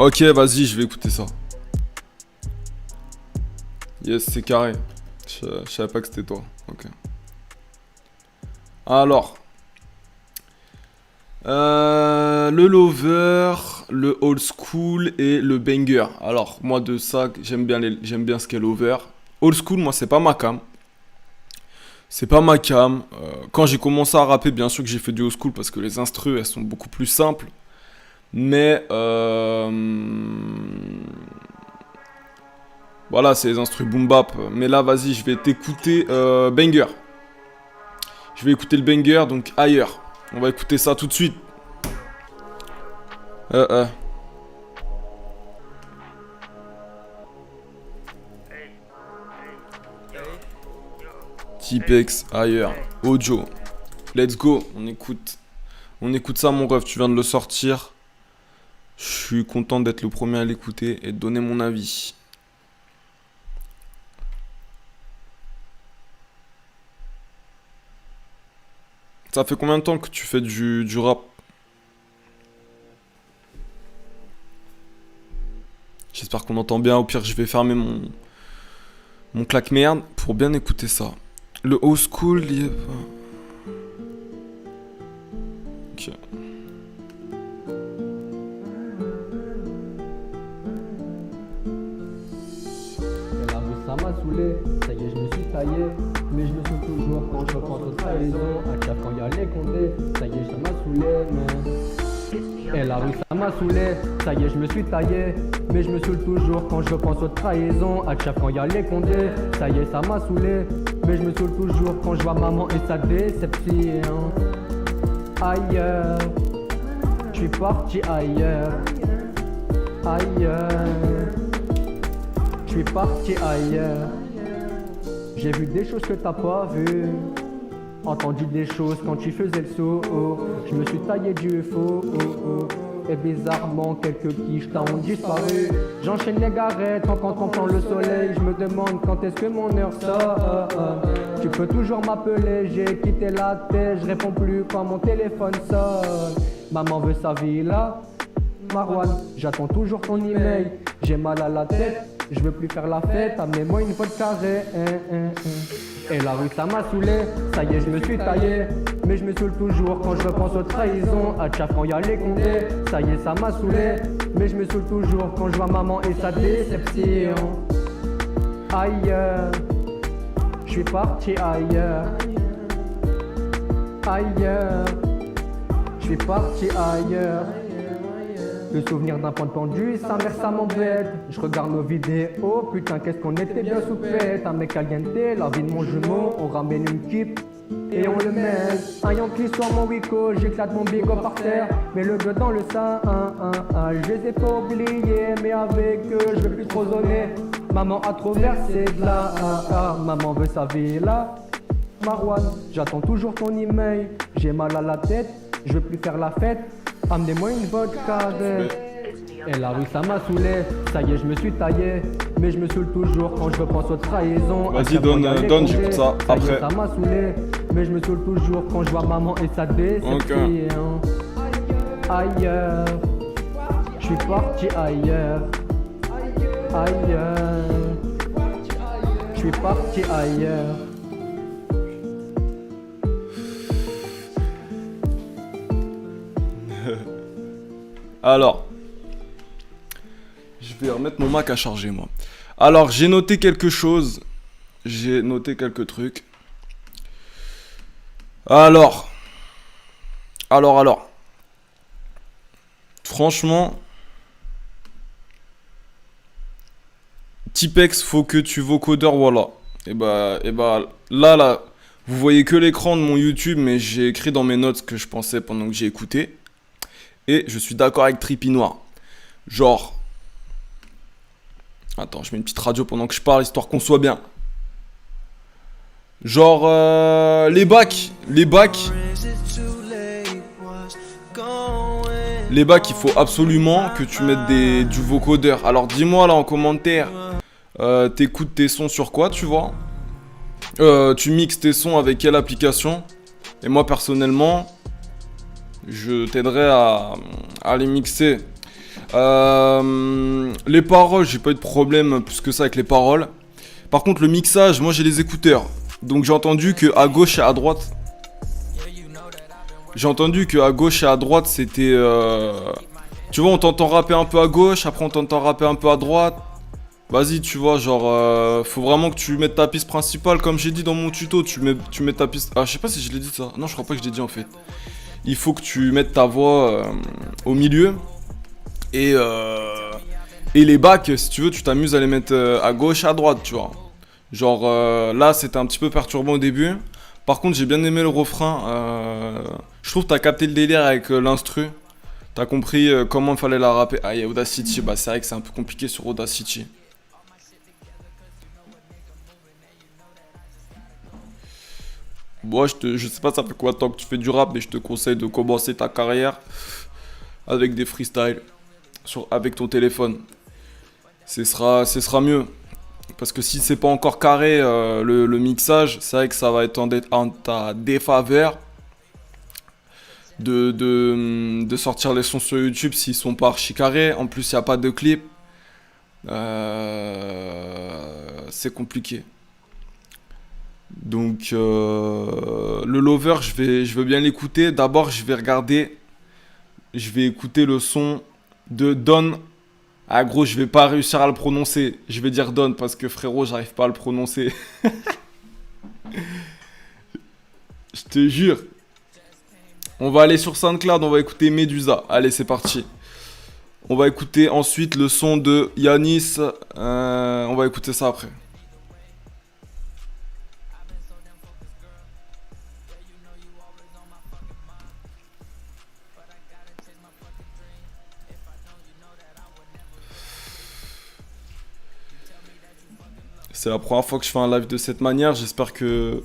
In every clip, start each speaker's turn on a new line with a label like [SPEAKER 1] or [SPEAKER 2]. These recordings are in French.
[SPEAKER 1] Ok, vas-y, je vais écouter ça. Yes, c'est carré. Je savais pas que c'était toi. Ok. Alors. Le lover, le old school et le banger. Alors, moi de ça, j'aime bien ce qu'est lover. Old school, moi, c'est pas ma cam. C'est pas ma cam. Quand j'ai commencé à rapper, bien sûr que j'ai fait du old school parce que les instrus, elles sont beaucoup plus simples. Mais voilà, c'est les instrus boom bap. Mais là, vas-y, je vais t'écouter banger. Je vais écouter le banger, donc ailleurs. On va écouter ça tout de suite. Tipex, ailleurs. Ojo. Let's go. On écoute. On écoute ça, mon ref. Tu viens de le sortir. Je suis content d'être le premier à l'écouter et de donner mon avis. Ça fait combien de temps que tu fais du rap? J'espère qu'on entend bien. Au pire, je vais fermer mon claque-merde pour bien écouter ça. Le old school, il est pas... Ok.
[SPEAKER 2] La rue ça m'a saoulé, ça y est je me suis taillé. Mais je me saoule toujours quand je repense aux trahisons. À Cap quand y'a les condés, ça y est ça m'a saoulé mais... Et la rue ça m'a saoulé, ça y est je me suis taillé. Mais je me saoule toujours quand je repense aux trahisons. À Cap quand y'a les condés, ça y est ça m'a saoulé. Mais je me saoule toujours quand je vois maman et sa déception. Ailleurs, je suis parti ailleurs. Ailleurs, je suis parti ailleurs. J'ai vu des choses que t'as pas vues, entendu des choses quand tu faisais le saut. Je me suis taillé du faux. Et bizarrement quelques quiches ont disparu. J'enchaîne les garettes en contemplant le soleil. Je me demande quand est-ce que mon heure sort. Tu peux toujours m'appeler, j'ai quitté la tête. Je réponds plus quand mon téléphone sonne. Maman veut sa villa, Marwan, j'attends toujours ton email. J'ai mal à la tête, je veux plus faire la fête. Amenez-moi une faute carrée. Et la rue ça m'a saoulé, ça y est je me suis taillé. Mais je me saoule toujours quand je repense aux trahisons. À Tchaf quand y'a les condés, ça y est ça m'a saoulé. Mais je me saoule toujours quand je vois maman et sa déception. Ailleurs, je suis parti ailleurs. Ailleurs, je suis parti ailleurs. Le souvenir d'un point de pendu, sa mère ça m'embête. Je regarde nos vidéos, putain qu'est-ce qu'on était bien soupette. Un mec caliente, la vie de mon jumeau, on ramène une kip et on le met. Un Yankee sur mon Wico, j'éclate mon bigot par terre. Mais le gueux dans le sein, je les ai pas oubliés. Mais avec eux, je veux plus trop zoner. Maman a trop versé de la maman veut sa villa. Marwan, j'attends toujours ton email. J'ai mal à la tête, je veux plus faire la fête. Amenez-moi une vodka. Et la rue ça m'a saoulé, ça y est je me suis taillé. Mais je me saoule toujours quand je repense aux trahisons.
[SPEAKER 1] Vas-y, donne, j'écoute ça après.
[SPEAKER 2] Ça m'a saoulé, mais je me saoule toujours quand je vois maman et sa déception. Ailleurs, je suis parti ailleurs. Ailleurs, je suis parti ailleurs.
[SPEAKER 1] Alors, je vais remettre mon Mac à charger, moi. Alors, j'ai noté quelque chose. J'ai noté quelques trucs. Alors. Franchement, Tipex, faut que tu vocodeur, voilà. Et bah, là, vous voyez que l'écran de mon YouTube, mais j'ai écrit dans mes notes ce que je pensais pendant que j'ai écouté. Et je suis d'accord avec Trippy Noir. Genre... Attends, je mets une petite radio pendant que je parle, histoire qu'on soit bien. Genre... Les bacs, il faut absolument que tu mettes du vocodeur. Alors dis-moi là en commentaire, t'écoutes tes sons sur quoi, tu vois? Tu mixes tes sons avec quelle application? Et moi personnellement... je t'aiderai à les mixer Les paroles, j'ai pas eu de problème plus que ça avec les paroles. Par contre, le mixage, moi j'ai les écouteurs. Donc j'ai entendu que à gauche et à droite. J'ai entendu que à gauche et à droite c'était. Tu vois, on t'entend rapper un peu à gauche, après on t'entend rapper un peu à droite. Vas-y, tu vois, genre, faut vraiment que tu mettes ta piste principale, comme j'ai dit dans mon tuto. Tu mets ta piste. Ah, je sais pas si je l'ai dit ça. Non, je crois pas que je l'ai dit en fait. Il faut que tu mettes ta voix au milieu. Et, euh, et les bacs, si tu veux, tu t'amuses à les mettre à gauche, à droite, tu vois. Genre, là, c'était un petit peu perturbant au début. Par contre, j'ai bien aimé le refrain. Je trouve que t'as capté le délire avec l'instru. T'as compris comment il fallait la rapper. Ah, il y a Audacity. Bah, c'est vrai que c'est un peu compliqué sur Audacity. Moi, je sais pas ça fait quoi de temps que tu fais du rap, mais je te conseille de commencer ta carrière avec des freestyles avec ton téléphone. Ce sera mieux. Parce que si c'est pas encore carré le mixage, c'est vrai que ça va être en ta défaveur de sortir les sons sur YouTube s'ils sont pas archi carrés. En plus, il n'y a pas de clip. C'est compliqué. Donc, le Lover, je veux bien l'écouter. D'abord, je vais écouter le son de Don. Ah gros, je vais pas réussir à le prononcer. Je vais dire Don parce que frérot, j'arrive pas à le prononcer. Je te jure. On va aller sur SoundCloud, on va écouter Medusa. Allez, c'est parti. On va écouter ensuite le son de Yanis. On va écouter ça après. C'est la première fois que je fais un live de cette manière. J'espère que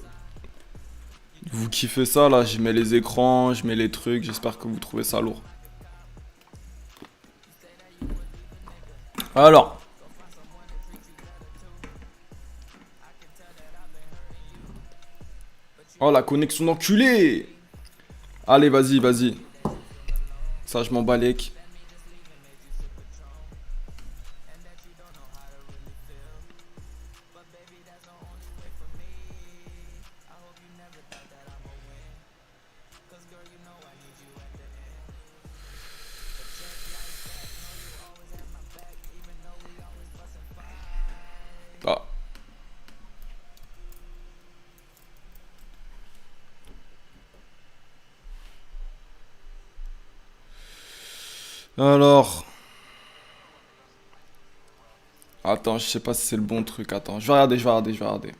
[SPEAKER 1] vous kiffez ça. Là, je mets les écrans, je mets les trucs. J'espère que vous trouvez ça lourd. Alors. Oh, la connexion d'enculé. Allez, vas-y, vas-y. Ça, je m'en bats les couilles. Ah. Alors. Attends, je sais pas si c'est le bon truc. Attends, je vais regarder, je vais regarder, je vais regarder.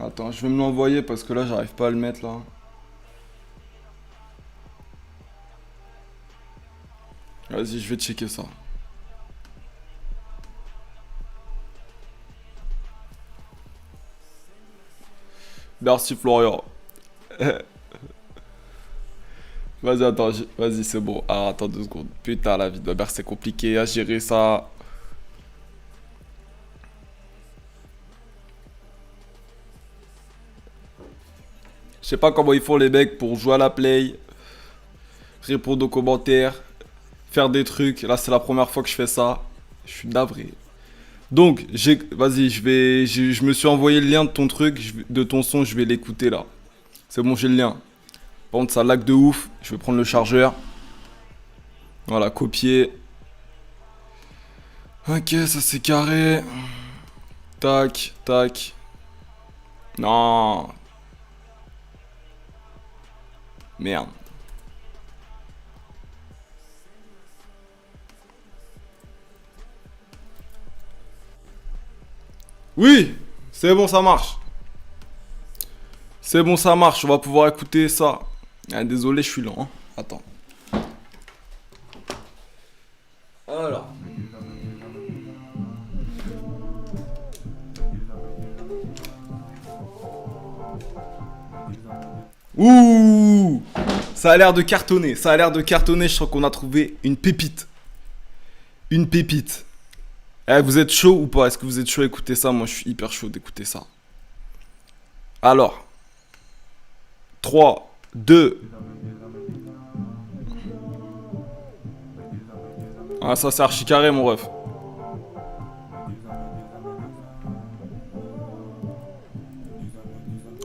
[SPEAKER 1] Attends, je vais me l'envoyer parce que là, j'arrive pas à le mettre là. Vas-y, je vais checker ça. Merci Florian. Vas-y, attends, vas-y, c'est bon. Ah, attends 2 secondes. Putain, la vie de ma mère, c'est compliqué à gérer ça. Je sais pas comment ils font les mecs pour jouer à la play, répondre aux commentaires, faire des trucs. Là, c'est la première fois que je fais ça. Je suis navré. Donc, vas-y, je me suis envoyé le lien de ton truc, de ton son, je vais l'écouter là. C'est bon, j'ai le lien. Par contre, ça lag de ouf. Je vais prendre le chargeur. Voilà, copier. Ok, ça c'est carré. Tac, tac. Non. Merde. Oui, c'est bon, ça marche. C'est bon, ça marche. On va pouvoir écouter ça. Ah, désolé, je suis lent, hein. Attends. Alors. Ouh, ça a l'air de cartonner. Ça a l'air de cartonner. Je sens qu'on a trouvé une pépite. Une pépite. Eh, vous êtes chaud ou pas? Est-ce que vous êtes chaud à écouter ça? Moi, je suis hyper chaud d'écouter ça. Alors, 3, 2. Ah, ça, c'est archi carré, mon ref.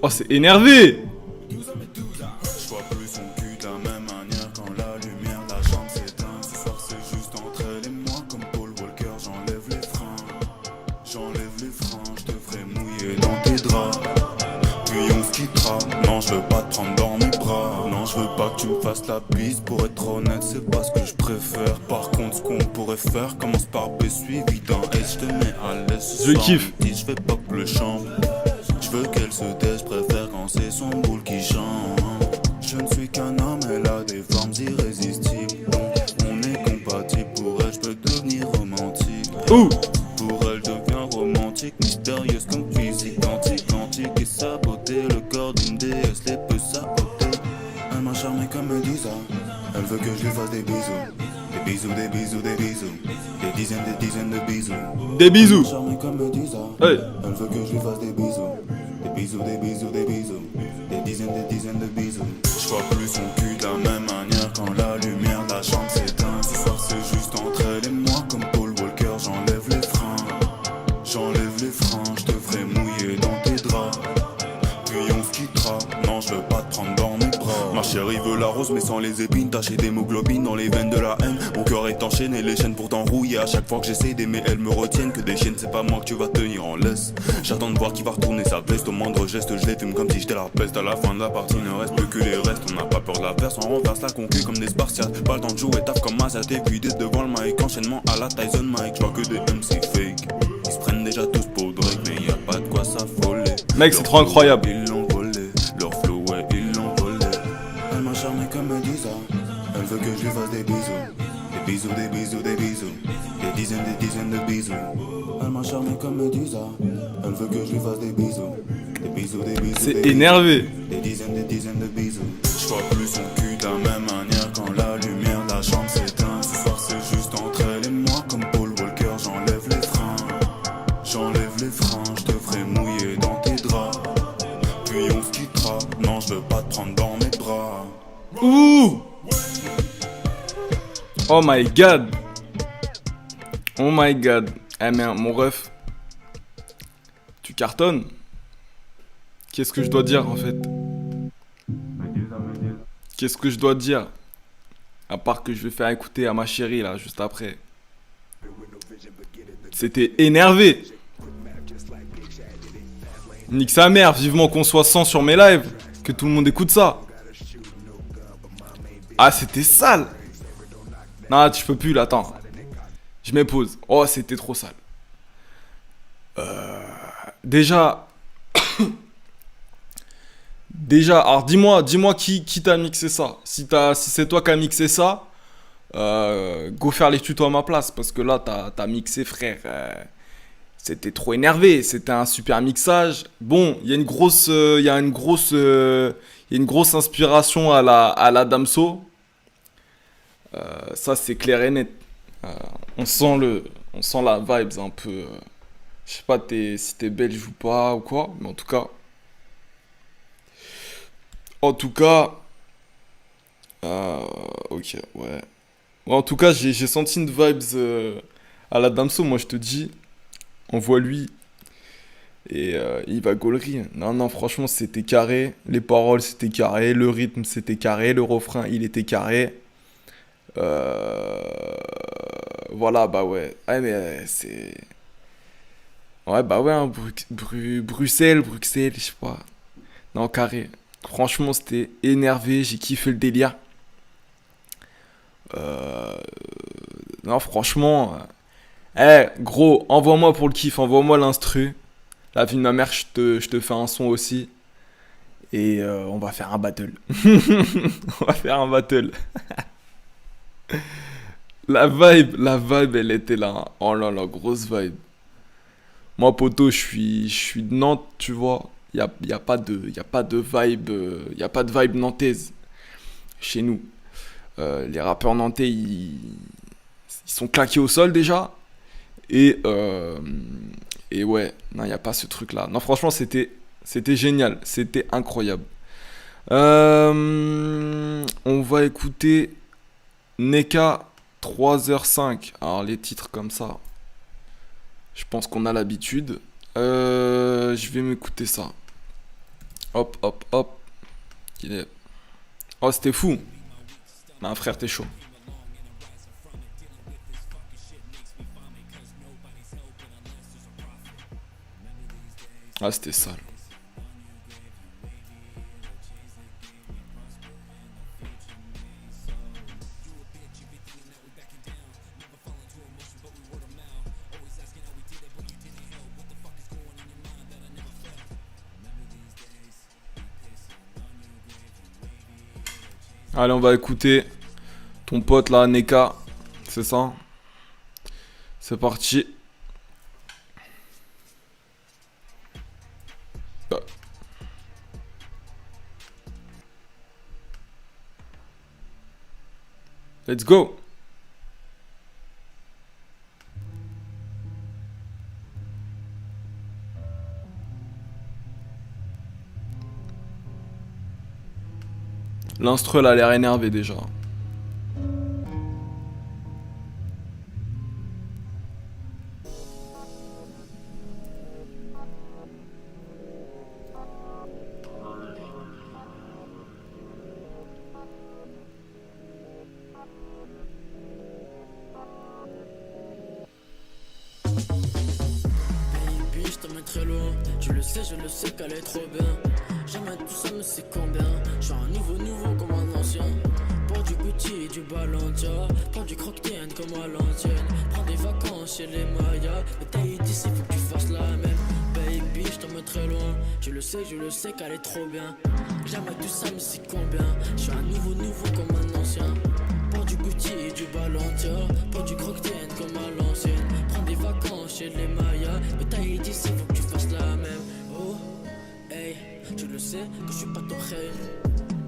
[SPEAKER 1] Oh, c'est énervé!
[SPEAKER 3] Je vois plus son cul de la même manière quand la lumière de la chambre s'éteint. Ce soir c'est juste entre elle et moi comme Paul Walker. J'enlève les freins, je te ferai mouiller dans tes draps. Puis on se quittera, non je veux pas te prendre dans mes bras. Non je veux pas que tu me fasses la bise, pour être honnête c'est pas ce que je préfère. Par contre ce qu'on pourrait faire, commence par B suivi d'un S. Je te mets à l'aise ce
[SPEAKER 1] Je
[SPEAKER 3] soir,
[SPEAKER 1] kiffe.
[SPEAKER 3] me dis, je fais pas que le chambre. Je veux qu'elle se taise, je préfère quand c'est son boule qui chante. Je ne suis qu'un homme, elle a des formes irrésistibles. Donc on est compatible, pour elle je peux devenir romantique.
[SPEAKER 1] Ouh!
[SPEAKER 3] Pour elle devient romantique, mystérieuse comme physique, antique et sa beauté, le corps d'une déesse les peut saboter. Elle m'a charmé comme Medusa, elle veut que je lui fasse des bisous. Des bisous, des bisous, des bisous, des dizaines de bisous.
[SPEAKER 1] Des bisous!
[SPEAKER 3] Elle m'a charmé comme Medusa,
[SPEAKER 1] Hey.
[SPEAKER 3] elle veut que je lui fasse des bisous. Des bisous, des bisous, des bisous, des dizaines de bisous. Je vois plus son cul de la même manière quand la lumière de la chambre s'éteint. Ce soir c'est juste entre elle et moi comme Paul Walker. J'enlève les freins, je te ferai mouiller dans tes draps. Puis on se quittera, non je veux pas te prendre dans mes bras. Ma chérie veut la rose mais sans les épines, tacher d'hémoglobine dans les veines de la haine. Mon cœur est enchaîné, les chaînes pourtant rouillées. À chaque fois que j'essaie d'aimer, elles me retiennent. Que des chiennes, c'est pas moi que tu vas tenir en laisse. J'attends de voir qui va retourner sa veste. Au moindre geste, je les fume comme si j'étais la peste. À la fin de la partie, ne reste plus que les restes. On n'a pas peur de la verse, on renverse la concu comme des spartiates. Pas le temps de jouer, taf comme Mazat. Et puis d'être devant le mic, enchaînement à la Tyson Mike. Je vois que des MC fake. Ils se prennent déjà tous pour Drake, mais y a pas de quoi s'affoler.
[SPEAKER 1] Mec, c'est trop incroyable.
[SPEAKER 3] Ils l'ont volé, leur flow, ouais, ils l'ont volé. Elle m'a charmé comme Medusa, elle veut que je lui fasse des bisous. Des bisous, des bisous, des bisous, des dizaines de bisous. Elle m'a charmé comme Medusa, elle veut que je lui fasse des bisous. Des bisous, des bisous,
[SPEAKER 1] C'est
[SPEAKER 3] des bisous,
[SPEAKER 1] énervé.
[SPEAKER 3] des dizaines de bisous. Je vois plus son cul de la même manière quand la lumière de la chambre s'éteint. Ce soir c'est juste entre elle et moi comme Paul Walker. J'enlève les freins, je te ferai mouiller dans tes draps. Puis on se quittera, non je veux pas te prendre dans mes bras.
[SPEAKER 1] Ouh! Oh my god! Oh my god! Eh mais mon ref, tu cartonnes? Qu'est-ce que je dois dire en fait? Qu'est-ce que je dois dire? À part que je vais faire écouter à ma chérie là, juste après. C'était énervé! Nique sa mère, vivement qu'on soit 100 sur mes lives, que tout le monde écoute ça. Ah, c'était sale! Non, tu peux plus là, attends. Je mets pause. Oh, c'était trop sale. Déjà. Déjà, alors dis-moi qui t'a mixé ça. Si c'est toi qui as mixé ça, go faire les tutos à ma place. Parce que là, t'as mixé, frère. C'était trop énervé. C'était un super mixage. Bon, il y a une grosse inspiration à la Damso. Ça, c'est clair et net. On sent la vibes un peu. Je sais pas si t'es belge ou pas ou quoi, mais en tout cas. Ok, ouais. Bon, en tout cas, j'ai senti une vibes à la Damso, moi je te dis. Envoie-lui. Et il va gaulerie. Non, franchement, c'était carré. Les paroles, c'était carré. Le rythme, c'était carré. Le refrain, il était carré. Voilà, bah ouais. Ah, mais c'est. Ouais, bah ouais, hein, Bruxelles, je sais pas. Non, carré. Franchement, c'était énervé. J'ai kiffé le délire. Non, franchement. Gros, envoie-moi pour le kiff. Envoie-moi l'instru. La vie de ma mère, je te fais un son aussi. Et on va faire un battle. On va faire un battle. La vibe, elle était là. Oh là là, grosse vibe. Moi, poto, je suis de Nantes, tu vois. y a pas de, y a pas de vibe, y a pas de vibe nantaise chez nous. Les rappeurs nantais, ils sont claqués au sol déjà. Et, ouais, non, il n'y a pas ce truc-là. Non, franchement, c'était génial. C'était incroyable. On va écouter Neka 3h05. Alors, les titres comme ça, je pense qu'on a l'habitude. Je vais m'écouter ça. Hop, hop, hop. Oh, c'était fou. Non, frère, t'es chaud. Ah, c'était sale. Allez, on va écouter ton pote là, Neka. C'est ça? C'est parti. Let's go. L'instru, elle a l'air énervée déjà.
[SPEAKER 4] Je le sais qu'elle est trop bien. Jamais tout ça, mais c'est combien. Je suis un nouveau comme un ancien. Pour du Gucci et du Balenciaga. Pour du croque-tienne comme à l'ancienne. Prends des vacances chez les Mayas. Mais t'as d'ici, faut que tu fasses la même. Baby, je t'emmène très loin. Je le sais qu'elle est trop bien. Jamais tout ça, mais c'est combien. Je suis un nouveau comme un ancien. Pour du Gucci et du Balenciaga. Pour du croque-tienne comme à l'ancienne. Prends des vacances chez les Mayas. Mais t'as d'ici, faut que tu fasses la même. Oh, hey, tu le sais que je suis pas ton rêve.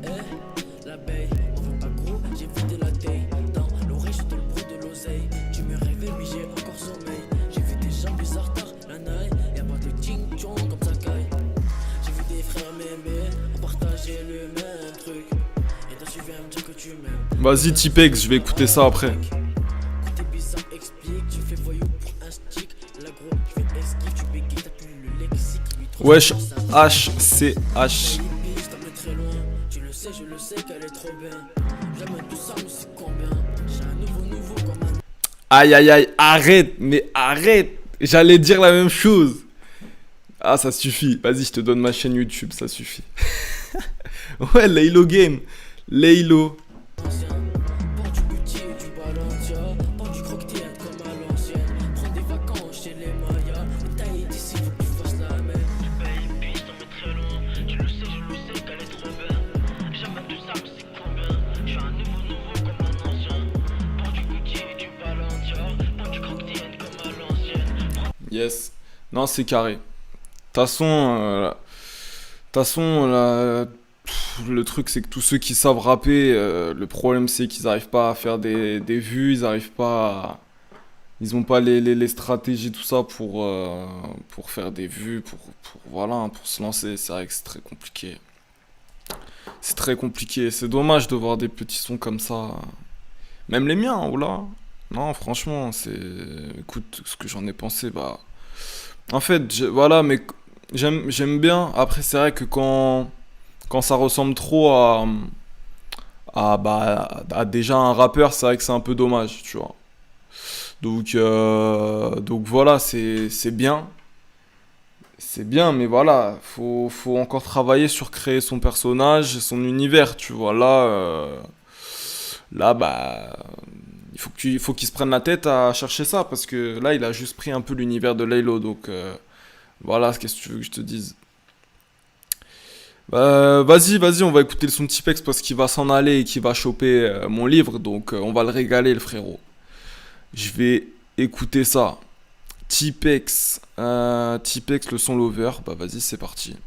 [SPEAKER 4] Eh, la baie, on veut pas gros, j'ai vidé la taille. Dans l'oreille, j'entends le bruit de l'oseille. Tu me réveilles, mais j'ai encore sommeil. J'ai vu des gens bizarres tard la night. Y'a pas de ching-chong comme ça caille. J'ai vu des frères m'aimer, on partageait le même truc. Et toi, tu viens me dire que tu m'aimes.
[SPEAKER 1] Vas-y, Tipex, je vais écouter ça après.
[SPEAKER 4] Côté bizarre, explique, tu fais voyou pour un stick. La gros, tu fais esquive, tu bégayes, t'as plus le lexique.
[SPEAKER 1] Wesh, HCH.
[SPEAKER 4] Tu le sais, je le sais qu'elle est trop bien. Jamais tout ça, mais c'est combien. J'ai un nouveau comme un.
[SPEAKER 1] Aïe aïe aïe, arrête, mais arrête. J'allais dire la même chose. Ah, ça suffit. Vas-y, je te donne ma chaîne YouTube, ça suffit. Ouais, Laylo Game. Laylo.
[SPEAKER 4] Ancien. Pour du Gucci et du Balenciaga. Pour du croque-tienne comme à l'ancienne. Prends des vacances chez les Mayas. Mais t'as d'ici, faut que tu fasses la même. Baby, je t'emmène très loin. Tu le sais qu'elle est trop bien. Jamais tout ça, mais c'est combien. Je suis un nouveau comme un ancien. Pour du Gucci et du Balenciaga. Pour du croque-tienne comme à l'ancienne.
[SPEAKER 1] Yes. Non, c'est carré. De toute façon, le truc, c'est que tous ceux qui savent rapper, le problème, c'est qu'ils n'arrivent pas à faire des vues, ils n'arrivent pas à... Ils n'ont pas les stratégies, tout ça, pour faire des vues, voilà, pour se lancer. C'est vrai que c'est très compliqué. C'est très compliqué. C'est dommage de voir des petits sons comme ça. Même les miens, oh là. Non, franchement, c'est... Écoute, ce que j'en ai pensé, bah... En fait, voilà, mais j'aime bien. Après, c'est vrai que quand ça ressemble trop à déjà un rappeur, c'est vrai que c'est un peu dommage, tu vois. Donc voilà, c'est bien. C'est bien, mais voilà, faut encore travailler sur créer son personnage et son univers, tu vois. Là, bah, il faut qu'il se prenne la tête à chercher ça, parce que là, il a juste pris un peu l'univers de Laylo, donc voilà, qu'est-ce que tu veux que je te dise. Vas-y, on va écouter le son de Tipex parce qu'il va s'en aller et qu'il va choper mon livre, donc on va le régaler, le frérot. Je vais écouter ça. Tipex, le son Lover, bah vas-y, c'est parti.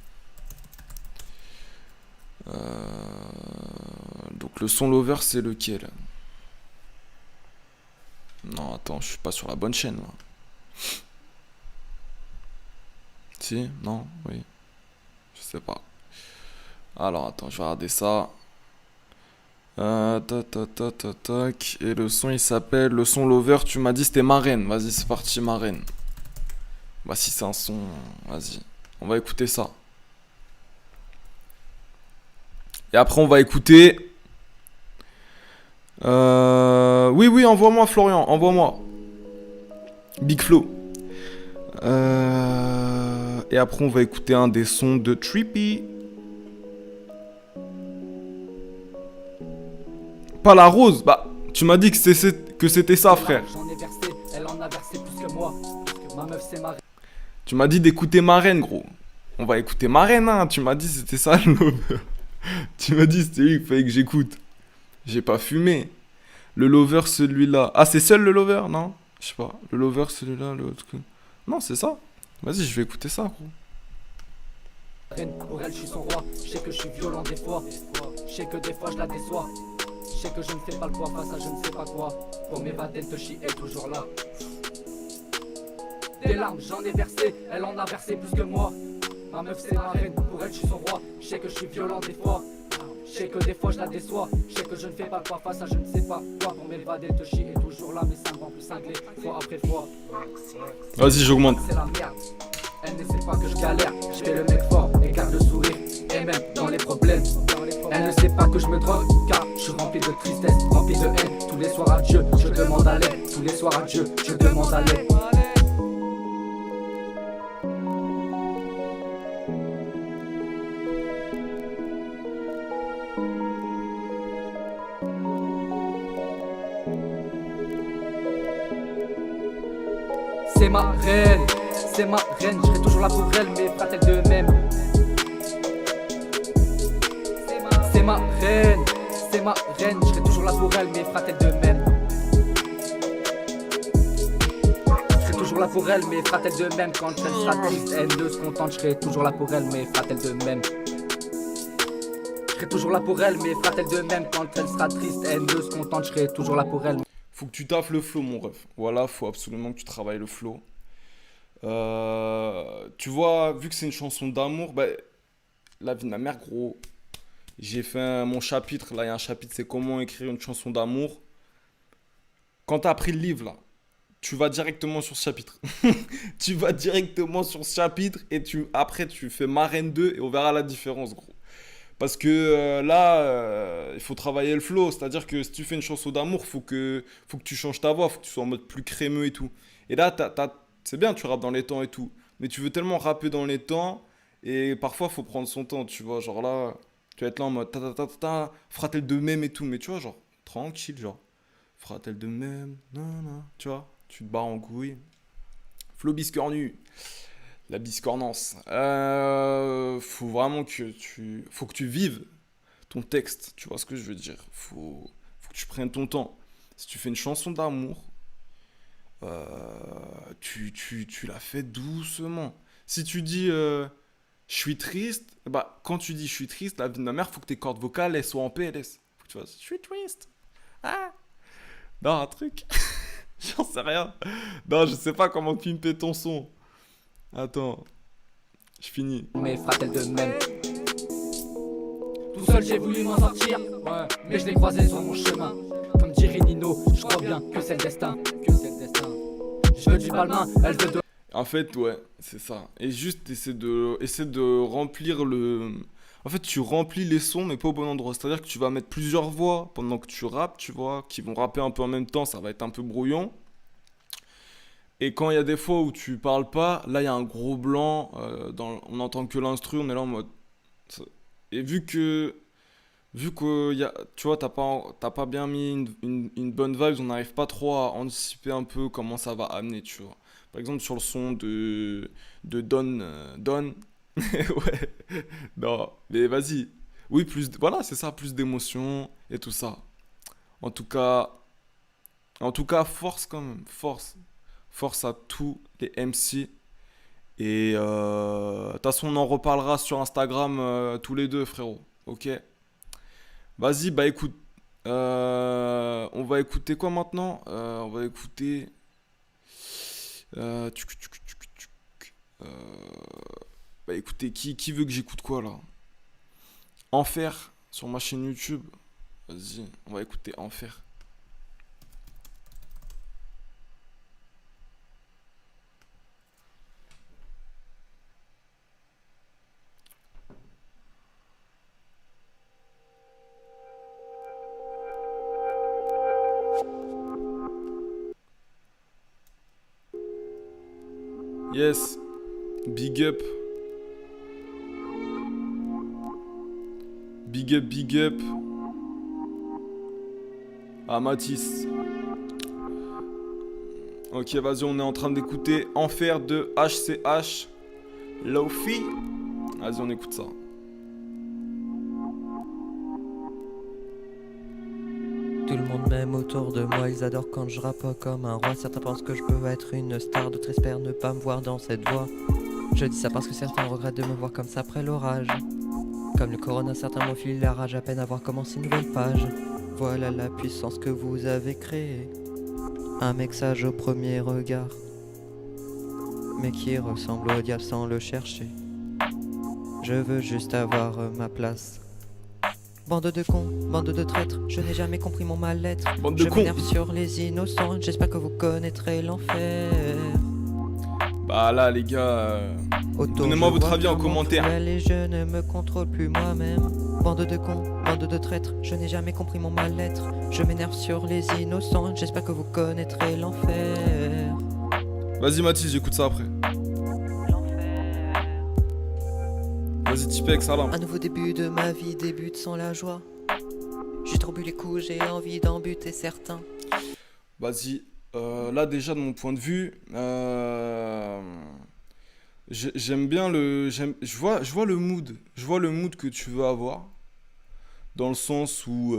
[SPEAKER 1] Donc le son Lover, c'est lequel? Non, attends, je suis pas sur la bonne chaîne là. Si? Non? Oui? Je sais pas. Alors attends, je vais regarder ça. Tac, tac, tac, tac, tac. Et le son, il s'appelle. Le son Lover, tu m'as dit c'était Marraine. Vas-y, c'est parti, Marraine. Bah, si c'est un son. Vas-y. On va écouter ça. Et après, on va écouter. Oui, oui, envoie-moi, Florian. Envoie-moi. Big Flo. Et après, on va écouter un des sons de Trippy. Pas la rose. Bah, tu m'as dit que c'était ça, frère.
[SPEAKER 5] J'en ai versé, elle en a versé plus que moi. Ma meuf c'est ma
[SPEAKER 1] Tu m'as dit d'écouter Marraine, gros. On va écouter Marraine, hein. Tu m'as dit c'était ça, le Lover. Tu m'as dit c'était lui qu'il fallait que j'écoute. J'ai pas fumé. Le Lover, celui-là. Ah, c'est seul le Lover? Non? Je sais pas. Le Lover, celui-là, l'autre. Non, c'est ça. Vas-y, je vais écouter ça, gros.
[SPEAKER 5] reine. Pour elle, je suis son roi. Je sais que je suis violent des fois. Je sais que des fois je la déçois. Je sais que je ne fais pas le poids face à je ne sais pas quoi. Pour m'évader, Toshi est toujours là. Des larmes, j'en ai versé. Elle en a versé plus que moi. Ma meuf, c'est ma reine. Pour elle, je suis son roi. Je sais que je suis violent des fois. Je sais que des fois je la déçois. Je sais que je ne fais pas le poids face à je ne sais pas quoi. Pour m'évader, Toshi est toujours là. Mais ça me rend plus cinglé, fois après fois.
[SPEAKER 1] Vas-y, j'augmente.
[SPEAKER 5] C'est la merde. Elle ne sait pas que je galère. Je fais le mec fort et garde le sourire. Et même dans les problèmes. Elle ne sait pas que je me drogue. Car je suis rempli de tristesse, rempli de haine. Tous les soirs à Dieu, je demande à l'aide. Tous les soirs à Dieu, je demande à l'aide. C'est ma reine, je serai toujours là pour elle, mais fera-t-elle de même? C'est ma reine, je serai toujours là pour elle, mais fera-t-elle de même? Je serai toujours là pour elle, mais fera-t-elle de même? Quand elle sera triste, elle ne se contente, je serai toujours là pour elle, mais fera-t-elle de même? Je serai toujours là pour elle, mais fera-t-elle de même? Quand elle sera triste, elle ne se contente, je serai toujours là pour elle.
[SPEAKER 1] Faut que tu taffes le flow, mon ref. Voilà, faut absolument que tu travailles le flow. Tu vois, vu que c'est une chanson d'amour, bah, la vie de ma mère, gros. J'ai fait mon chapitre. Là, il y a un chapitre, c'est comment écrire une chanson d'amour. Quand t'as appris le livre, là, tu vas directement sur ce chapitre. Tu vas directement sur ce chapitre et après, tu fais Marraine 2 et on verra la différence, gros. Parce que là, il faut travailler le flow. C'est-à-dire que si tu fais une chanson d'amour, faut que tu changes ta voix, faut que tu sois en mode plus crémeux et tout. Et là, c'est bien, tu rappes dans les temps et tout. Mais tu veux tellement rapper dans les temps. Et parfois, faut prendre son temps, tu vois. Genre là, tu vas être là en mode ta, fera-t-elle de même et tout. Mais tu vois, genre, tranquille, genre. Fera-t-elle de même? Non, non. Tu vois, tu te barres en couille. Flow biscornu. La biscornance. Faut vraiment faut que tu vives ton texte. Tu vois ce que je veux dire? Faut que tu prennes ton temps. Si tu fais une chanson d'amour, tu la fais doucement. Si tu dis je suis triste, bah quand tu dis je suis triste, la vie de ma mère, faut que tes cordes vocales elles soient en PLS. Faut que tu fasses je suis triste. Ah! Non, un truc. J'en sais rien. Non, je sais pas comment pimper ton son. Attends, je finis.
[SPEAKER 5] Mais fera-t-elle de même? Tout seul j'ai voulu m'en sortir, ouais, mais je l'ai croisé sur mon chemin. Comme dirait Nino, je crois bien que c'est le destin. Je veux du balmain, elle veut de...
[SPEAKER 1] En fait, ouais, c'est ça. Et juste essaie de remplir le... En fait, tu remplis les sons, mais pas au bon endroit. C'est-à-dire que tu vas mettre plusieurs voix pendant que tu rappes, tu vois, qui vont rapper un peu en même temps, ça va être un peu brouillon. Et quand il y a des fois où tu parles pas, là il y a un gros blanc, on entend que l'instru, on est là en mode... Et vu que tu vois, t'as pas bien mis une bonne vibe, on n'arrive pas trop à anticiper un peu comment ça va amener, tu vois. Par exemple sur le son de Don. Ouais, non, mais vas-y. Oui, voilà, c'est ça, plus d'émotion et tout ça. En tout cas, force quand même, force. Force à tous les MC. Et de toute façon, on en reparlera sur Instagram tous les deux, frérot. Ok. Vas-y, bah écoute. On va écouter quoi maintenant? On va écouter. Bah écoutez, qui veut que j'écoute quoi là? Enfer sur ma chaîne YouTube. Vas-y, on va écouter Enfer. Yes, big up. Big up, big up. Ah, Matisse. Ok, vas-y, on est en train d'écouter Enfer de HCH. Lofi. Vas-y, on écoute ça.
[SPEAKER 6] Tout le monde m'aime autour de moi, ils adorent quand je rappe comme un roi. Certains pensent que je peux être une star, d'autres espèrent ne pas me voir dans cette voie. Je dis ça parce que certains regrettent de me voir comme ça après l'orage. Comme le corona, certains m'enfilent la rage à peine avoir commencé une nouvelle page. Voilà la puissance que vous avez créée. Un mec sage au premier regard, mais qui ressemble au diable sans le chercher. Je veux juste avoir ma place. Bande de cons, bande de traîtres, je n'ai jamais compris mon mal-être.
[SPEAKER 1] Bande de
[SPEAKER 6] Je
[SPEAKER 1] cons.
[SPEAKER 6] m'énerve sur les innocents, j'espère que vous connaîtrez l'enfer.
[SPEAKER 1] Bah là, les gars, donnez-moi votre avis en commentaire.
[SPEAKER 6] Et je ne me contrôle plus moi-même. Bande de cons, bande de traîtres, je n'ai jamais compris mon mal-être. Je m'énerve sur les innocents, j'espère que vous connaîtrez l'enfer.
[SPEAKER 1] Vas-y, Mathis, j'écoute ça après. Vas-y, Tipek, salam.
[SPEAKER 6] Un nouveau début de ma vie débute sans la joie. J'ai trop bu les coups, j'ai envie d'en buter certains.
[SPEAKER 1] Vas-y. Là, déjà, de mon point de vue, j'aime bien je vois le mood. Je vois le mood que tu veux avoir. Dans le sens où,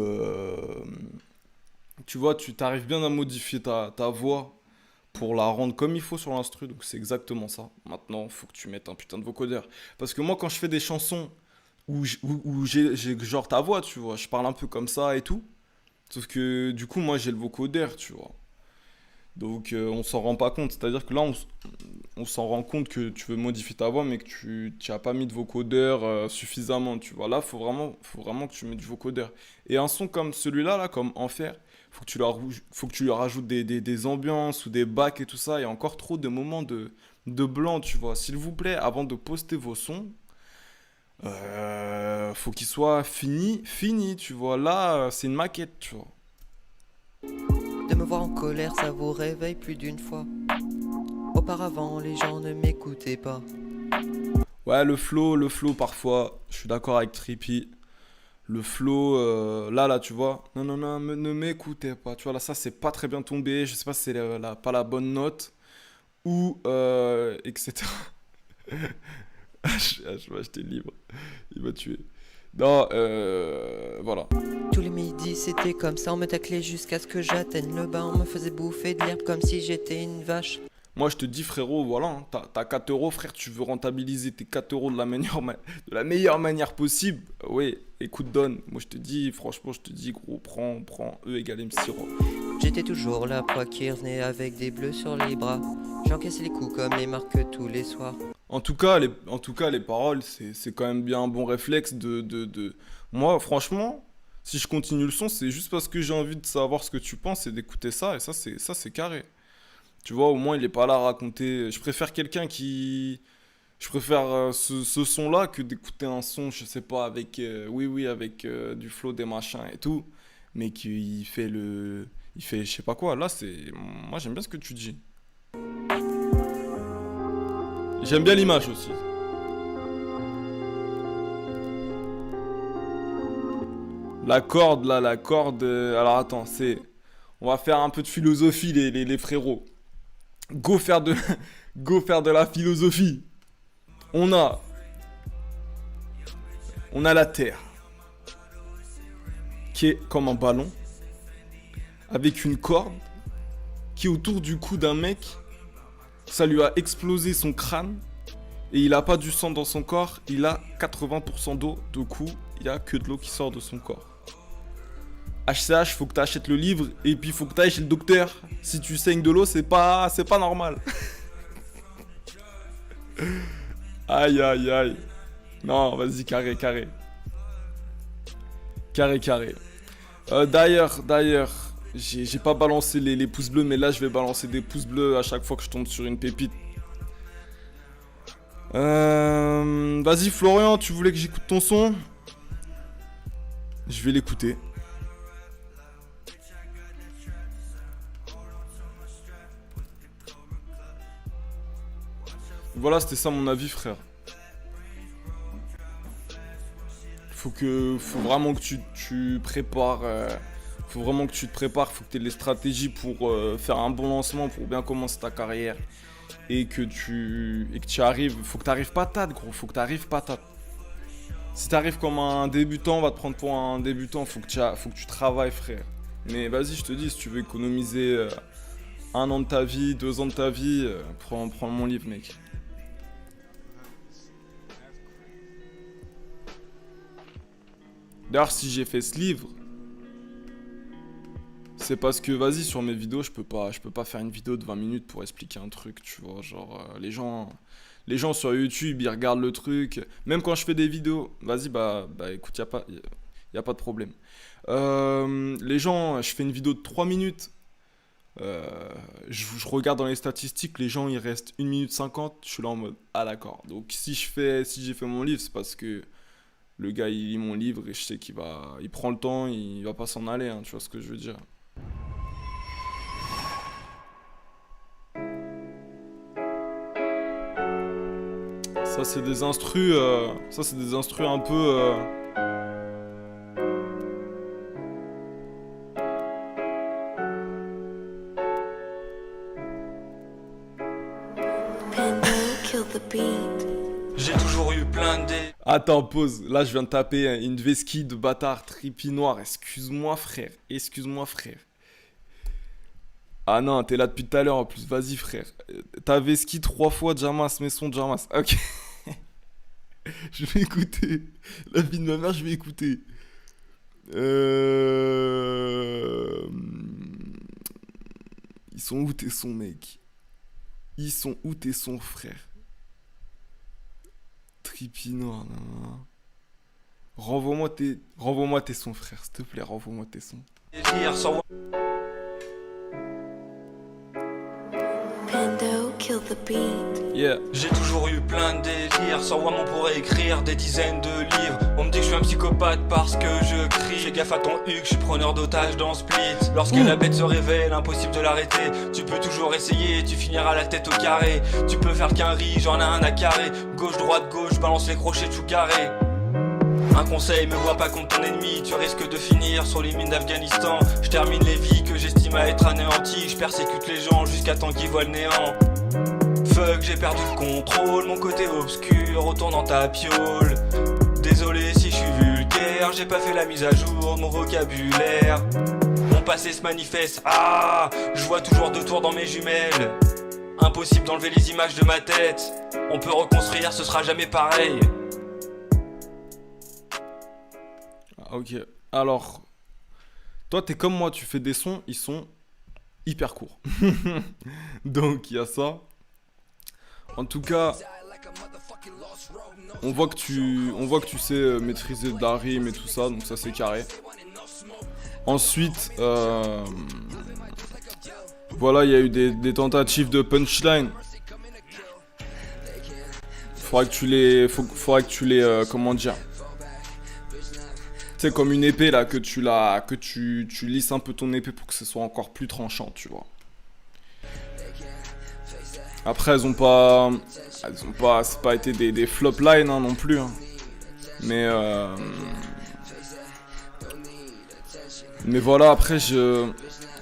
[SPEAKER 1] tu vois, tu t'arrives bien à modifier ta voix pour la rendre comme il faut sur l'instru. Donc, c'est exactement ça. Maintenant, faut que tu mettes un putain de vocodeur. Parce que moi, quand je fais des chansons où j'ai genre ta voix, tu vois, je parle un peu comme ça et tout. Sauf que, du coup, moi, j'ai le vocodeur, tu vois. Donc on s'en rend pas compte, c'est-à-dire que là on s'en rend compte que tu veux modifier ta voix mais que tu n'as pas mis de vocodeur suffisamment, tu vois. Là faut vraiment que tu mettes du vocodeur. Et un son comme celui-là, là, comme Enfer, faut que tu lui rajoutes des ambiances ou des bacs et tout ça. Il y a encore trop de moments de blanc, tu vois. S'il vous plaît, avant de poster vos sons, faut qu'ils soient fini, tu vois. Là c'est une maquette, tu vois.
[SPEAKER 6] De me voir en colère, ça vous réveille plus d'une fois. Auparavant, les gens ne m'écoutaient pas.
[SPEAKER 1] Ouais, le flow, parfois, je suis d'accord avec Trippy. Le flow, là, tu vois. Non, ne m'écoutez pas. Tu vois, là, ça, c'est pas très bien tombé. Je sais pas si c'est pas la bonne note. Ou, etc. Je vais acheter le livre. Il m'a tué. Non, voilà.
[SPEAKER 6] Tous les midis, c'était comme ça. On me taclait jusqu'à ce que j'atteigne le bas. On me faisait bouffer de l'herbe comme si j'étais une vache.
[SPEAKER 1] Moi, je te dis, frérot, voilà, hein, t'as 4 euros, frère, tu veux rentabiliser tes 4 euros de la meilleure manière possible. Oui, écoute, donne. Moi, je te dis, franchement, gros, prends E égale MC Rock.
[SPEAKER 6] J'étais toujours la proie qui revenait avec des bleus sur les bras. J'encaissais les coups comme les marques tous les soirs.
[SPEAKER 1] En tout cas, les paroles, c'est quand même bien un bon réflexe de... Moi, franchement, si je continue le son, c'est juste parce que j'ai envie de savoir ce que tu penses et d'écouter ça. Et ça, c'est carré. Tu vois, au moins, il est pas là à raconter... Je préfère quelqu'un qui... Je préfère ce son-là que d'écouter un son, je sais pas, avec... avec du flow, des machins et tout. Mais qu'il fait Il fait je sais pas quoi. Là, c'est... Moi, j'aime bien ce que tu dis. J'aime bien l'image aussi. La corde, là, alors, attends, c'est... On va faire un peu de philosophie, les frérots. Go faire de la philosophie. On a la Terre. Qui est comme un ballon. Avec une corde. Qui est autour du cou d'un mec. Ça lui a explosé son crâne. et il a pas du sang dans son corps, il a 80% d'eau. Du coup, il y a que de l'eau qui sort de son corps. HCH, faut que tu achètes le livre et puis faut que tu ailles chez le docteur. Si tu saignes de l'eau, c'est pas normal. Aïe, aïe, aïe. Non, vas-y, carré. Carré. D'ailleurs, j'ai pas balancé les pouces bleus, mais là, je vais balancer des pouces bleus à chaque fois que je tombe sur une pépite. Vas-y, Florian, tu voulais que j'écoute ton son? Je vais l'écouter. Voilà, c'était ça mon avis, frère. Faut vraiment que tu prépares. Faut vraiment que tu te prépares. Faut que tu aies les stratégies pour faire un bon lancement, pour bien commencer ta carrière. Et que tu arrives. Faut que tu arrives patate, gros. Faut que tu arrives patate. Si tu arrives comme un débutant, on va te prendre pour un débutant. Faut que tu travailles, frère. Mais vas-y, je te dis, si tu veux économiser 1 an de ta vie, 2 ans de ta vie, prends mon livre, mec. D'ailleurs, si j'ai fait ce livre, c'est parce que, vas-y, sur mes vidéos, je peux pas faire une vidéo de 20 minutes pour expliquer un truc, tu vois. Genre, les gens sur YouTube, ils regardent le truc. Même quand je fais des vidéos, vas-y, bah écoute, y a pas de problème. Les gens, je fais une vidéo de 3 minutes. Je regarde dans les statistiques, les gens, ils restent 1 minute 50. Je suis là en mode, ah d'accord. Donc, si j'ai fait mon livre, c'est parce que le gars, il lit mon livre et je sais il prend le temps, il va pas s'en aller, hein, tu vois ce que je veux dire. Ça, c'est des instrus un peu...
[SPEAKER 7] J'ai toujours eu plein de...
[SPEAKER 1] Attends, pause. Là, je viens de taper une vesquille de bâtard tripi noir. Excuse-moi, frère. Ah non, t'es là depuis tout à l'heure en plus. Vas-y, frère. Ta vesquille 3 fois Jamas, mais son Jamas. Ok. Je vais écouter. La vie de ma mère, je vais écouter. Ils sont où tes sons, mec? Ils sont où tes sons, frère? Trippy noir, non. Renvoie-moi tes sons, frère, s'il te plaît, renvoie-moi tes sons. Yeah.
[SPEAKER 7] J'ai toujours eu plein de délires. Sans moi, on pourrait écrire des dizaines de livres. On me dit que je suis un psychopathe parce que je crie. Fais gaffe à ton huc, je suis preneur d'otages dans Split. Lorsque la bête se révèle, impossible de l'arrêter. Tu peux toujours essayer, tu finiras la tête au carré. Tu peux faire qu'un riz, j'en ai un à carré. Gauche, droite, gauche, balance les crochets, tout carré. Un conseil, me vois pas contre ton ennemi. Tu risques de finir sur les mines d'Afghanistan. Je termine les vies que j'estime à être anéanties. Je persécute les gens jusqu'à temps qu'ils voient le néant. Fuck, j'ai perdu le contrôle, mon côté obscur retourne dans ta piole. Désolé si je suis vulgaire, j'ai pas fait la mise à jour de mon vocabulaire. Mon passé se manifeste, je vois toujours 2 tours dans mes jumelles. Impossible d'enlever les images de ma tête. On peut reconstruire, ce sera jamais pareil.
[SPEAKER 1] Ok, alors, toi t'es comme moi, tu fais des sons, ils sont hyper courts. Donc il y a ça. En tout cas, on voit que tu sais maîtriser de la rime et tout ça, donc ça c'est carré. Ensuite, voilà, il y a eu des tentatives de punchline. Faudrait que tu les, comment dire. C'est comme une épée là, que tu lisses un peu ton épée pour que ce soit encore plus tranchant, tu vois. Après, c'est pas été des flop lines hein, non plus. Hein. Mais voilà, après, je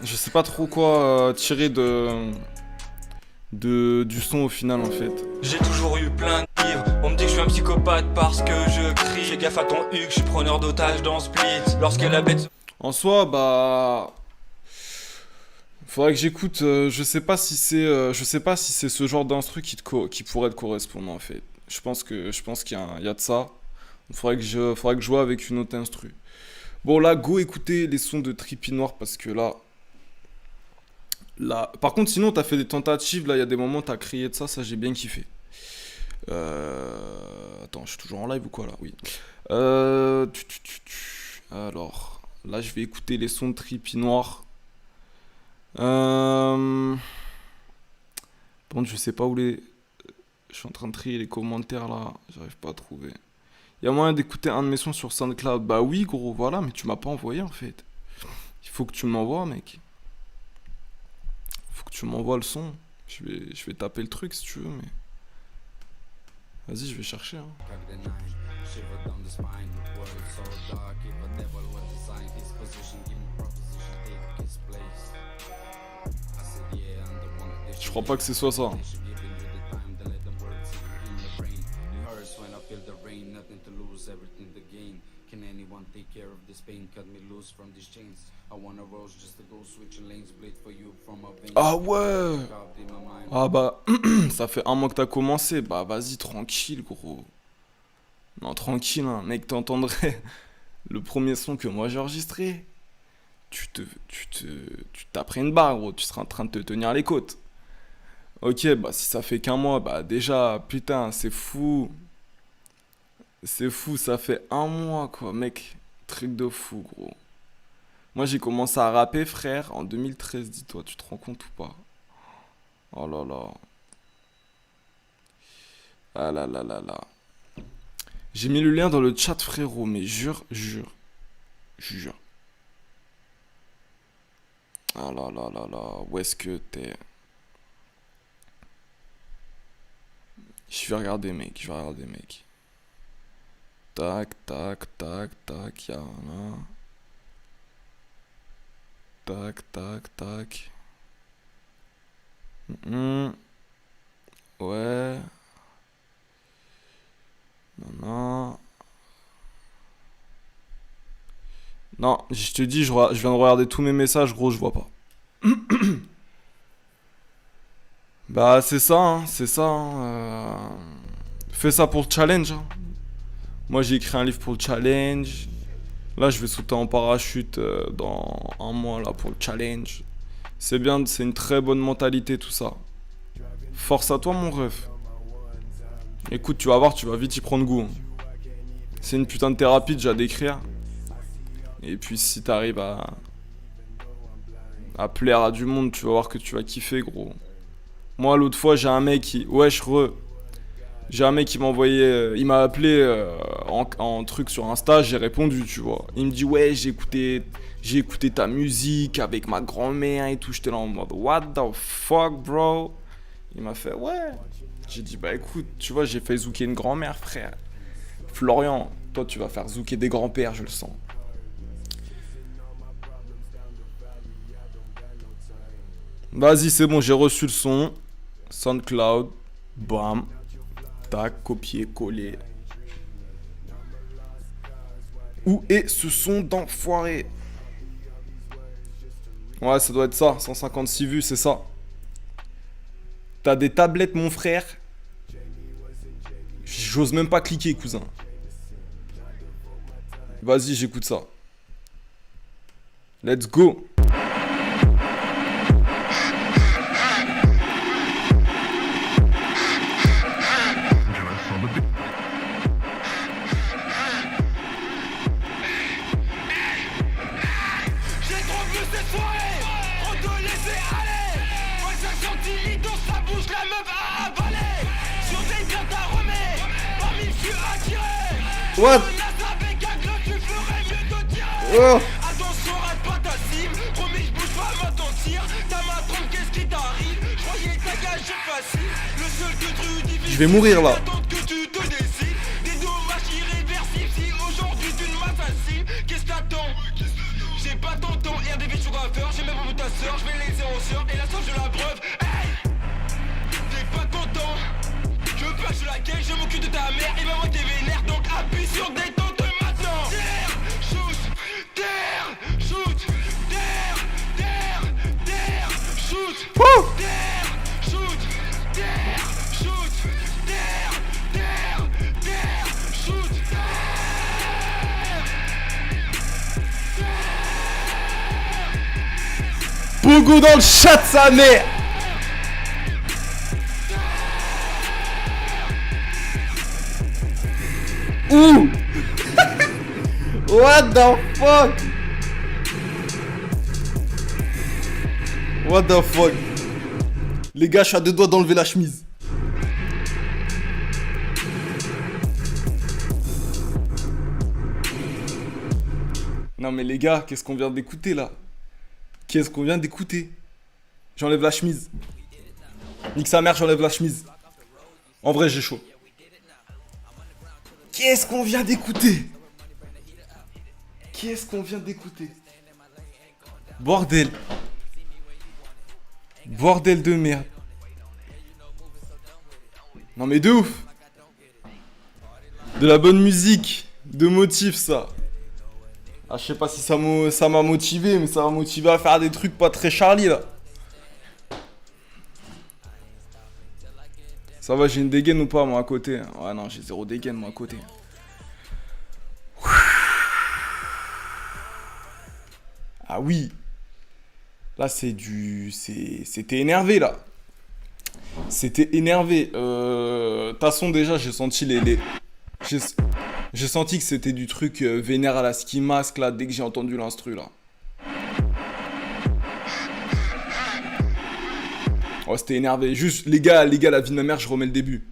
[SPEAKER 1] sais pas trop quoi tirer du son au final en fait.
[SPEAKER 7] J'ai toujours eu plein de livres. On me dit que je suis un psychopathe parce que je crie. Fais gaffe à ton huc, je suis preneur d'otages dans Split. Lorsque la bête...
[SPEAKER 1] En soi, bah... Faudrait que j'écoute, je sais pas si c'est ce genre d'instru qui pourrait te correspondre en fait. Je pense qu'il y a de ça. Il faudrait que je joue avec une autre instru. Bon, là, go écouter les sons de Trippy Noir parce que là... Par contre, sinon, t'as fait des tentatives. Là, il y a des moments, t'as crié de ça. Ça, j'ai bien kiffé. Attends, je suis toujours en live ou quoi, là? Oui. Alors, là, je vais écouter les sons de Trippy Noir. Bon, je sais pas où les... Je suis en train de trier les commentaires, là. J'arrive pas à trouver. Il y a moyen d'écouter un de mes sons sur SoundCloud. Bah oui, gros, voilà, mais tu m'as pas envoyé, en fait. Il faut que tu m'envoies, mec. Faut que tu m'envoies le son. Je vais taper le truc, si tu veux, mais... Vas-y, je vais chercher, hein. Je crois pas que ce soit ça. Ah ouais. Ah bah, ça fait un mois que t'as commencé. Bah vas-y, tranquille, gros. Non, tranquille, hein. Mec, t'entendrais le premier son que moi j'ai enregistré. Tu taperais une barre, gros. Tu seras en train de te tenir les côtes. Ok, bah si ça fait qu'un mois, bah déjà, putain, c'est fou. C'est fou, ça fait un mois, quoi, mec. Truc de fou, gros. Moi, j'ai commencé à rapper, frère, en 2013, dis-toi. Tu te rends compte ou pas? Oh là là. Ah là là là là. J'ai mis le lien dans le chat, frérot, mais jure. Ah là là là là. Où est-ce que t'es? Je vais regarder, mec. Tac, y'a un. Tac. Ouais. Non, je te dis, je viens de regarder tous mes messages, gros, je vois pas. Bah, c'est ça, hein. Fais ça pour le challenge, hein. Moi, j'ai écrit un livre pour le challenge. Là, je vais sauter en parachute dans un mois, là, pour le challenge. C'est bien, c'est une très bonne mentalité, tout ça. Force à toi, mon ref. Écoute, tu vas voir, tu vas vite y prendre goût, hein. C'est une putain de thérapie déjà d'écrire. Et puis, si t'arrives à plaire à du monde, tu vas voir que tu vas kiffer, gros. Moi, l'autre fois, j'ai un mec qui... J'ai un mec qui m'a envoyé... il m'a appelé en truc sur Insta, j'ai répondu, tu vois. Il me dit, ouais, j'ai écouté ta musique avec ma grand-mère et tout. J'étais là en mode, what the fuck, bro? Il m'a fait, ouais. J'ai dit, bah écoute, tu vois, j'ai fait zouker une grand-mère, frère. Florian, toi, tu vas faire zouker des grands-pères, je le sens. Vas-y, c'est bon, j'ai reçu le son. SoundCloud. Bam. Tac, copier, coller. Où est ce son d'enfoiré? Ouais, ça doit être ça. 156 vues, c'est ça. T'as des tablettes, mon frère. J'ose même pas cliquer, cousin. Vas-y, j'écoute ça. Let's go. What? Oh.
[SPEAKER 8] Attention, rate pas ta cible. Promis, je bouge pas, m'attentir. T'as ma trompe, qu'est-ce qui t'arrive? Je croyais ta gage facile. Le seul que tu difficile.
[SPEAKER 1] Je vais mourir là.
[SPEAKER 8] Attends que tu te décides. Des dommages irréversibles. Si aujourd'hui tu ne m'assassines, qu'est-ce que t'attends? J'ai pas ton temps. RDV sur rappeur. J'ai même pas vu ta soeur. Je vais laisser en soeur. Et la soeur, je la preuve. Hey! T'es pas content? Je passe la caisse, je m'occupe de ta mère. Et maman t'es vénère, donc appuie sur détente maintenant. Terre, shoot, terre, shoot, terre, shoot, terre, shoot, terre, shoot, terre.
[SPEAKER 1] Hugo dans le chat, sa mère. Ouh. What the fuck? What the fuck? Les gars, je suis à deux doigts d'enlever la chemise. Non mais les gars, qu'est-ce qu'on vient d'écouter là? Qu'est-ce qu'on vient d'écouter? J'enlève la chemise. Nique sa mère, j'enlève la chemise. En vrai, j'ai chaud. Qu'est-ce qu'on vient d'écouter? Qu'est-ce qu'on vient d'écouter? Bordel. Bordel de merde. Non mais de ouf. De la bonne musique. De motifs ça. Ah, je sais pas si ça m'a motivé, mais ça m'a motivé à faire des trucs pas très Charlie là. Ça va, j'ai une dégaine ou pas moi à côté? Ouais non, j'ai zéro dégaine moi à côté. Ah oui. Là c'est du... C'était énervé là. C'était énervé. De toute façon déjà j'ai senti J'ai senti que c'était du truc vénère à la ski mask là dès que j'ai entendu l'instru là. Oh c'était énervé. Juste les gars, la vie de ma mère, je remets le début.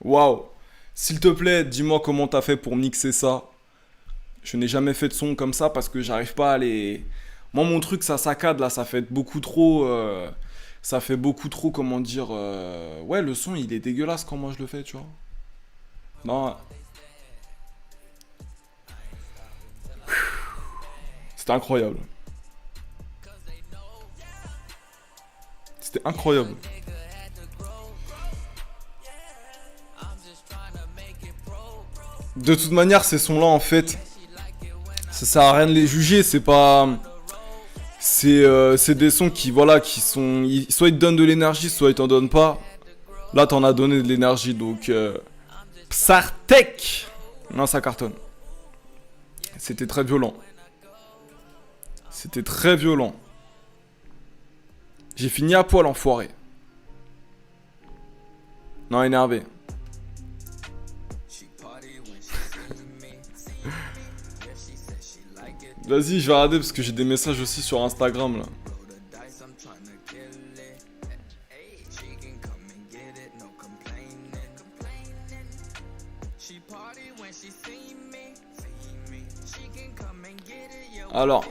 [SPEAKER 1] Waouh. S'il te plaît, dis-moi comment t'as fait pour mixer ça. Je n'ai jamais fait de son comme ça parce que j'arrive pas à les... Moi, mon truc, ça saccade, là, ça fait beaucoup trop... Ça fait beaucoup trop, comment dire... Ouais, le son, il est dégueulasse quand moi je le fais, tu vois. Non. C'était incroyable. C'était incroyable. De toute manière, ces sons-là, en fait... Ça sert à rien de les juger, c'est pas... C'est des sons qui, voilà, qui sont... Soit ils te donnent de l'énergie, soit ils t'en donnent pas. Là, t'en as donné de l'énergie, donc... Psartek. Non, ça cartonne. C'était très violent. C'était très violent. J'ai fini à poil, enfoiré. Non, énervé. Vas-y, je vais regarder parce que j'ai des messages aussi sur Instagram là. Alors.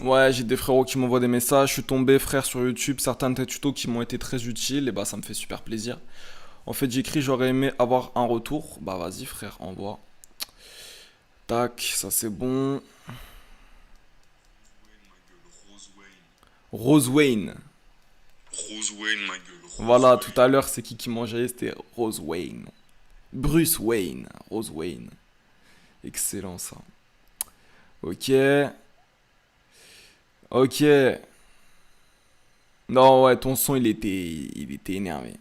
[SPEAKER 1] Ouais, j'ai des frérots qui m'envoient des messages. Je suis tombé, frère, sur YouTube. Certains de tes tutos qui m'ont été très utiles. Et bah, ça me fait super plaisir. En fait, j'écris, j'aurais aimé avoir un retour. Bah, vas-y, frère, envoie. Tac, ça c'est bon. Rose Wayne.
[SPEAKER 3] Rose Wayne, ma gueule.
[SPEAKER 1] Voilà, tout à l'heure, c'est qui mangeait? C'était Rose Wayne. Bruce Wayne. Rose Wayne. Excellent, ça. Ok. Ok. Non, ouais, ton son, il était énervé.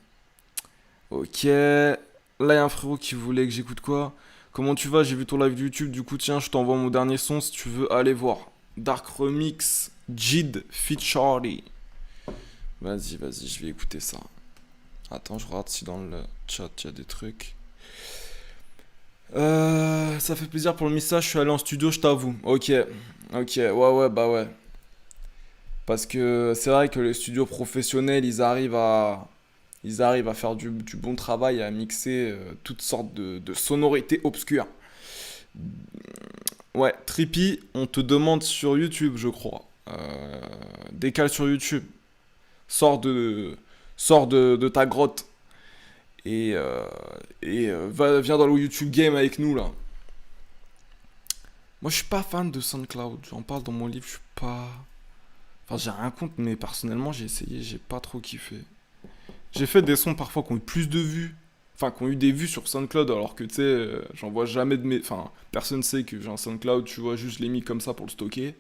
[SPEAKER 1] Ok. Là, il y a un frérot qui voulait que j'écoute quoi? Comment tu vas? J'ai vu ton live YouTube, du coup, tiens, je t'envoie mon dernier son si tu veux aller voir. Dark Remix, Jid Fit Charlie. Vas-y, je vais écouter ça. Attends, je regarde si dans le chat, il y a des trucs. Ça fait plaisir pour le message, je suis allé en studio, je t'avoue. Ok, ouais, bah ouais. Parce que c'est vrai que les studios professionnels, ils arrivent à faire du bon travail, à mixer toutes sortes de sonorités obscures. Ouais, Trippy, on te demande sur YouTube, je crois. Décale sur YouTube. Sors de ta grotte. Et viens dans le YouTube Game avec nous, là. Moi, je suis pas fan de SoundCloud. J'en parle dans mon livre, je suis pas... Enfin, j'ai rien contre, mais personnellement, j'ai essayé, j'ai pas trop kiffé. J'ai fait des sons parfois qui ont eu plus de vues. Enfin, qui ont eu des vues sur SoundCloud, alors que, tu sais, j'en vois jamais de mes... Enfin, personne sait que j'ai un SoundCloud, tu vois, juste je l'ai mis comme ça pour le stocker.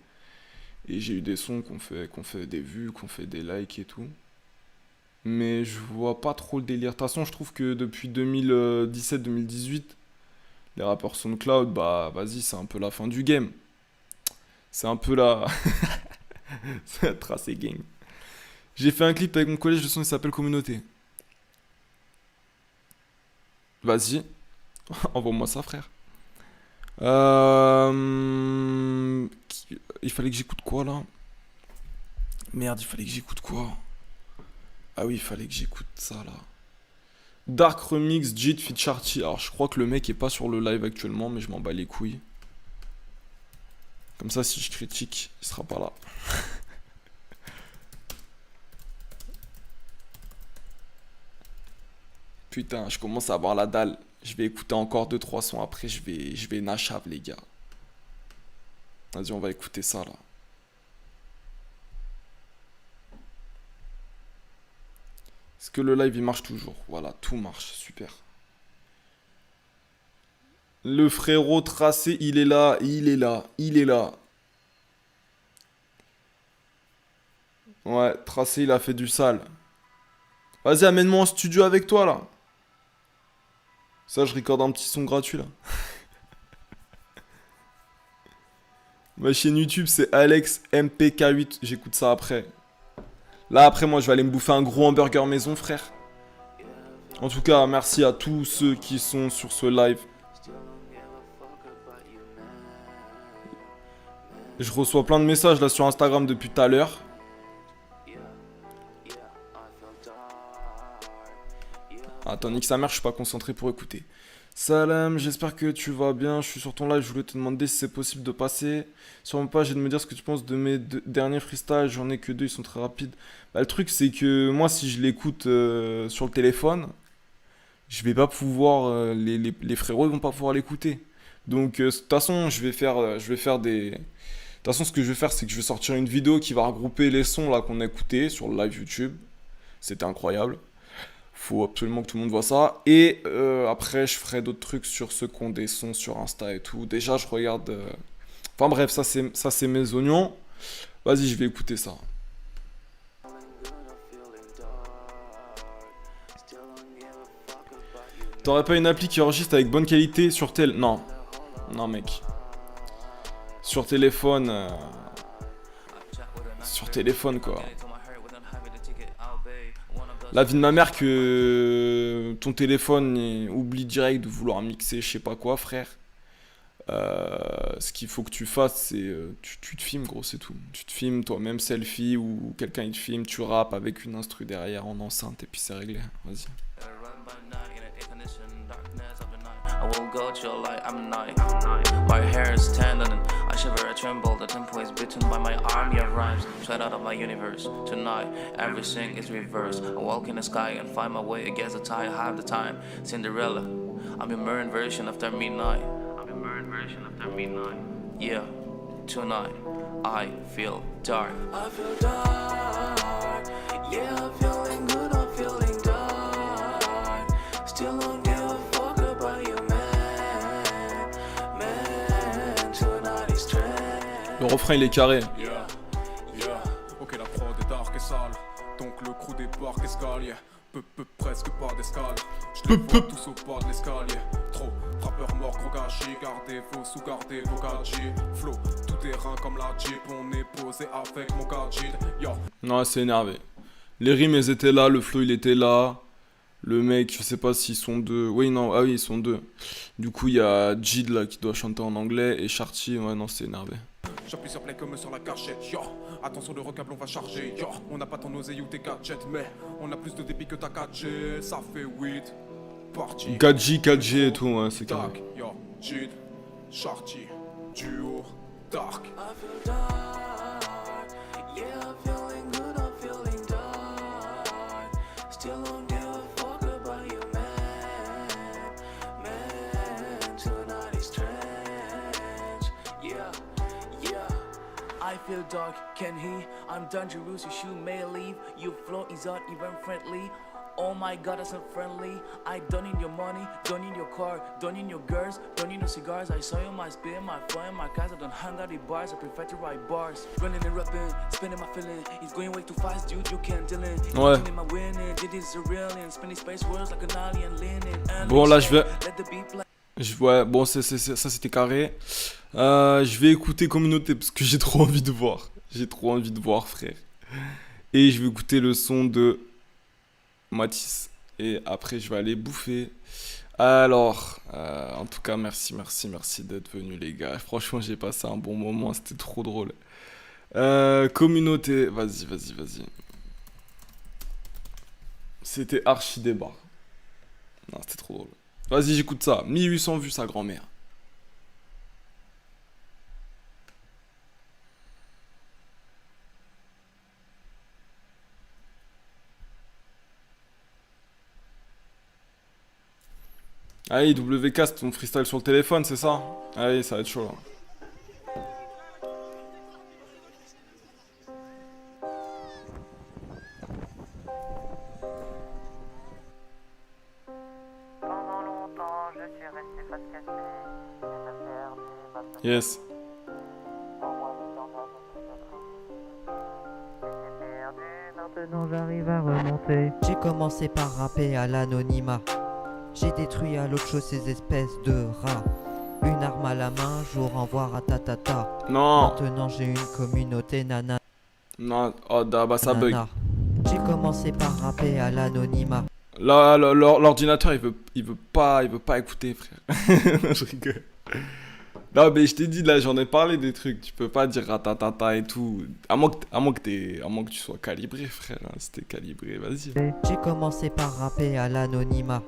[SPEAKER 1] Et j'ai eu des sons qu'on fait des vues, qu'on fait des likes et tout. Mais je vois pas trop le délire. De toute façon, je trouve que depuis 2017-2018, les rappeurs SoundCloud, bah vas-y, c'est un peu la fin du game. C'est un peu la... c'est la tracé gang. J'ai fait un clip avec mon collège, le son il s'appelle Communauté. Vas-y, envoie-moi ça, frère. Il fallait que j'écoute quoi là? Merde, il fallait que j'écoute quoi? Ah oui, il fallait que j'écoute ça là. Dark Remix, Jit feat Charty. Alors je crois que le mec est pas sur le live actuellement, mais je m'en bats les couilles. Comme ça, si je critique, il sera pas là. Putain, je commence à avoir la dalle. Je vais écouter encore 2-3 sons après, je vais nachave les gars. Vas-y, on va écouter ça là. Est-ce que le live il marche toujours? Voilà, tout marche, super. Le frérot tracé, il est là, il est là, il est là. Ouais, tracé, il a fait du sale. Vas-y, amène-moi en studio avec toi là. Ça, je recorde un petit son gratuit là. Ma chaîne YouTube, c'est Alex MPK8. J'écoute ça après. Là, après, moi, je vais aller me bouffer un gros hamburger maison, frère. En tout cas, merci à tous ceux qui sont sur ce live. Je reçois plein de messages là sur Instagram depuis tout à l'heure. Attends, nique sa mère, je suis pas concentré pour écouter. Salam, j'espère que tu vas bien. Je suis sur ton live, je voulais te demander si c'est possible de passer sur ma page et de me dire ce que tu penses de mes derniers freestyles. J'en ai que 2, ils sont très rapides. Bah, le truc, c'est que moi, si je l'écoute sur le téléphone, je vais pas pouvoir. Les frérots, ils vont pas pouvoir l'écouter. Donc, de toute façon, je vais faire des. De toute façon, ce que je vais faire, c'est que je vais sortir une vidéo qui va regrouper les sons là qu'on a écoutés sur le live YouTube. C'était incroyable. Faut absolument que tout le monde voit ça. Et après, je ferai d'autres trucs sur ceux qui ont des sons sur Insta et tout. Déjà, je regarde... Enfin bref, ça c'est mes oignons. Vas-y, je vais écouter ça. T'aurais pas une appli qui enregistre avec bonne qualité sur tel... Non. Non, mec. Sur téléphone... Sur téléphone, quoi. La vie de ma mère que ton téléphone oublie direct de vouloir mixer je sais pas quoi, frère. Ce qu'il faut que tu fasses, c'est tu te filmes, gros, c'est tout. Tu te filmes toi-même, selfie, ou quelqu'un il te filme, tu rappes avec une instru derrière en enceinte et puis c'est réglé. Vas-y.
[SPEAKER 9] I will go to your light, I'm night. My hair is tender and I shiver, I tremble. The tempo is beaten by my army of rhymes. Straight out of my universe. Tonight, everything is reversed. I walk in the sky and find my way against the tide. I have the time. Cinderella, I'm your Marin version after midnight. Yeah, tonight, I feel dark.
[SPEAKER 4] I feel dark. Yeah, I'm feeling good, I'm feeling dark. Still don't give a fuck about you, man. Man, tonight is trash.
[SPEAKER 1] Le refrain il est carré.
[SPEAKER 10] Yeah, yeah. Ok, la prod est dark et sale. Donc le crew débarque escalier. Presque pas d'escale. Je te vois tous au bas de l'escalier. Trop, rappeur mort, gros gâchis. Gardez vos sous, gardez vos gadgets. Flow, tout terrain comme la Jeep. On est posé avec mon gadget. Yo.
[SPEAKER 1] Non, c'est énervé. Les rimes elles étaient là, le flow il était là. Le mec, je sais pas s'ils sont deux. Oui, non, ah oui, ils sont deux. Du coup, il y a Jid là qui doit chanter en anglais et Charty, ouais, non, c'est énervé.
[SPEAKER 10] J'appuie sur play comme sur la gâchette, yo. Attention le recable on va charger, yo. On n'a pas ton oseille ou tes gadgets, mais on a plus de débit que ta 4G. Ça fait 8 parties.
[SPEAKER 1] 4G, 4G et tout, ouais, c'est carré.
[SPEAKER 10] Yo, Jid, Charty, duo, dark.
[SPEAKER 4] I feel dark. Yeah, I'm feeling good, I'm feeling dark. Still don't give a fuck about you, man. Man, tonight is strange. Yeah, yeah.
[SPEAKER 5] I feel dark, can he? I'm dangerous, you may leave. Your flow is not even friendly.
[SPEAKER 9] Oh my god, that's not friendly. I don't need your money, don't need your car, don't need your girls, don't need no cigars. I saw you my spin, my phone, my cars. I don't hang out at bars, I prefer to write bars. Running and rapping, spinning my feeling. It's going way too fast, dude, you can't deal it.
[SPEAKER 1] Ouais.
[SPEAKER 9] My winning, it is a real and spinning space words like an alien leaning.
[SPEAKER 1] Bon, là, je vais...
[SPEAKER 9] Let the beat play.
[SPEAKER 1] Ouais, bon, ça c'était carré. Je vais écouter Communauté parce que j'ai trop envie de voir. J'ai trop envie de voir, frère. Et je vais écouter le son de Matisse. Et après, je vais aller bouffer. Alors, en tout cas, merci d'être venus, les gars. Franchement, j'ai passé un bon moment. C'était trop drôle. Communauté, vas-y. C'était archi débat. Non, c'était trop drôle. Vas-y, j'écoute ça. 1800 vues, sa grand-mère. Allez, WK, c'est ton freestyle sur le téléphone, c'est ça? Allez, ça va être chaud, là. Yes.
[SPEAKER 6] Maintenant j'arrive à remonter. J'ai commencé par rapper à l'anonymat. J'ai détruit à l'autre chose ces espèces de rats. Une arme à la main, jour en voir à tatata.
[SPEAKER 1] Non.
[SPEAKER 6] Maintenant j'ai une communauté nana.
[SPEAKER 1] Non, oh, bah ça bug.
[SPEAKER 6] J'ai commencé par rapper à l'anonymat.
[SPEAKER 1] Là, l'ordinateur, il veut pas écouter, frère. Je rigole. Non, mais je t'ai dit, là, j'en ai parlé des trucs. Tu peux pas dire ratatata et tout. À moins que tu sois calibré, frère. Hein. Si t'es calibré, vas-y.
[SPEAKER 6] J'ai commencé par rapper à l'anonymat.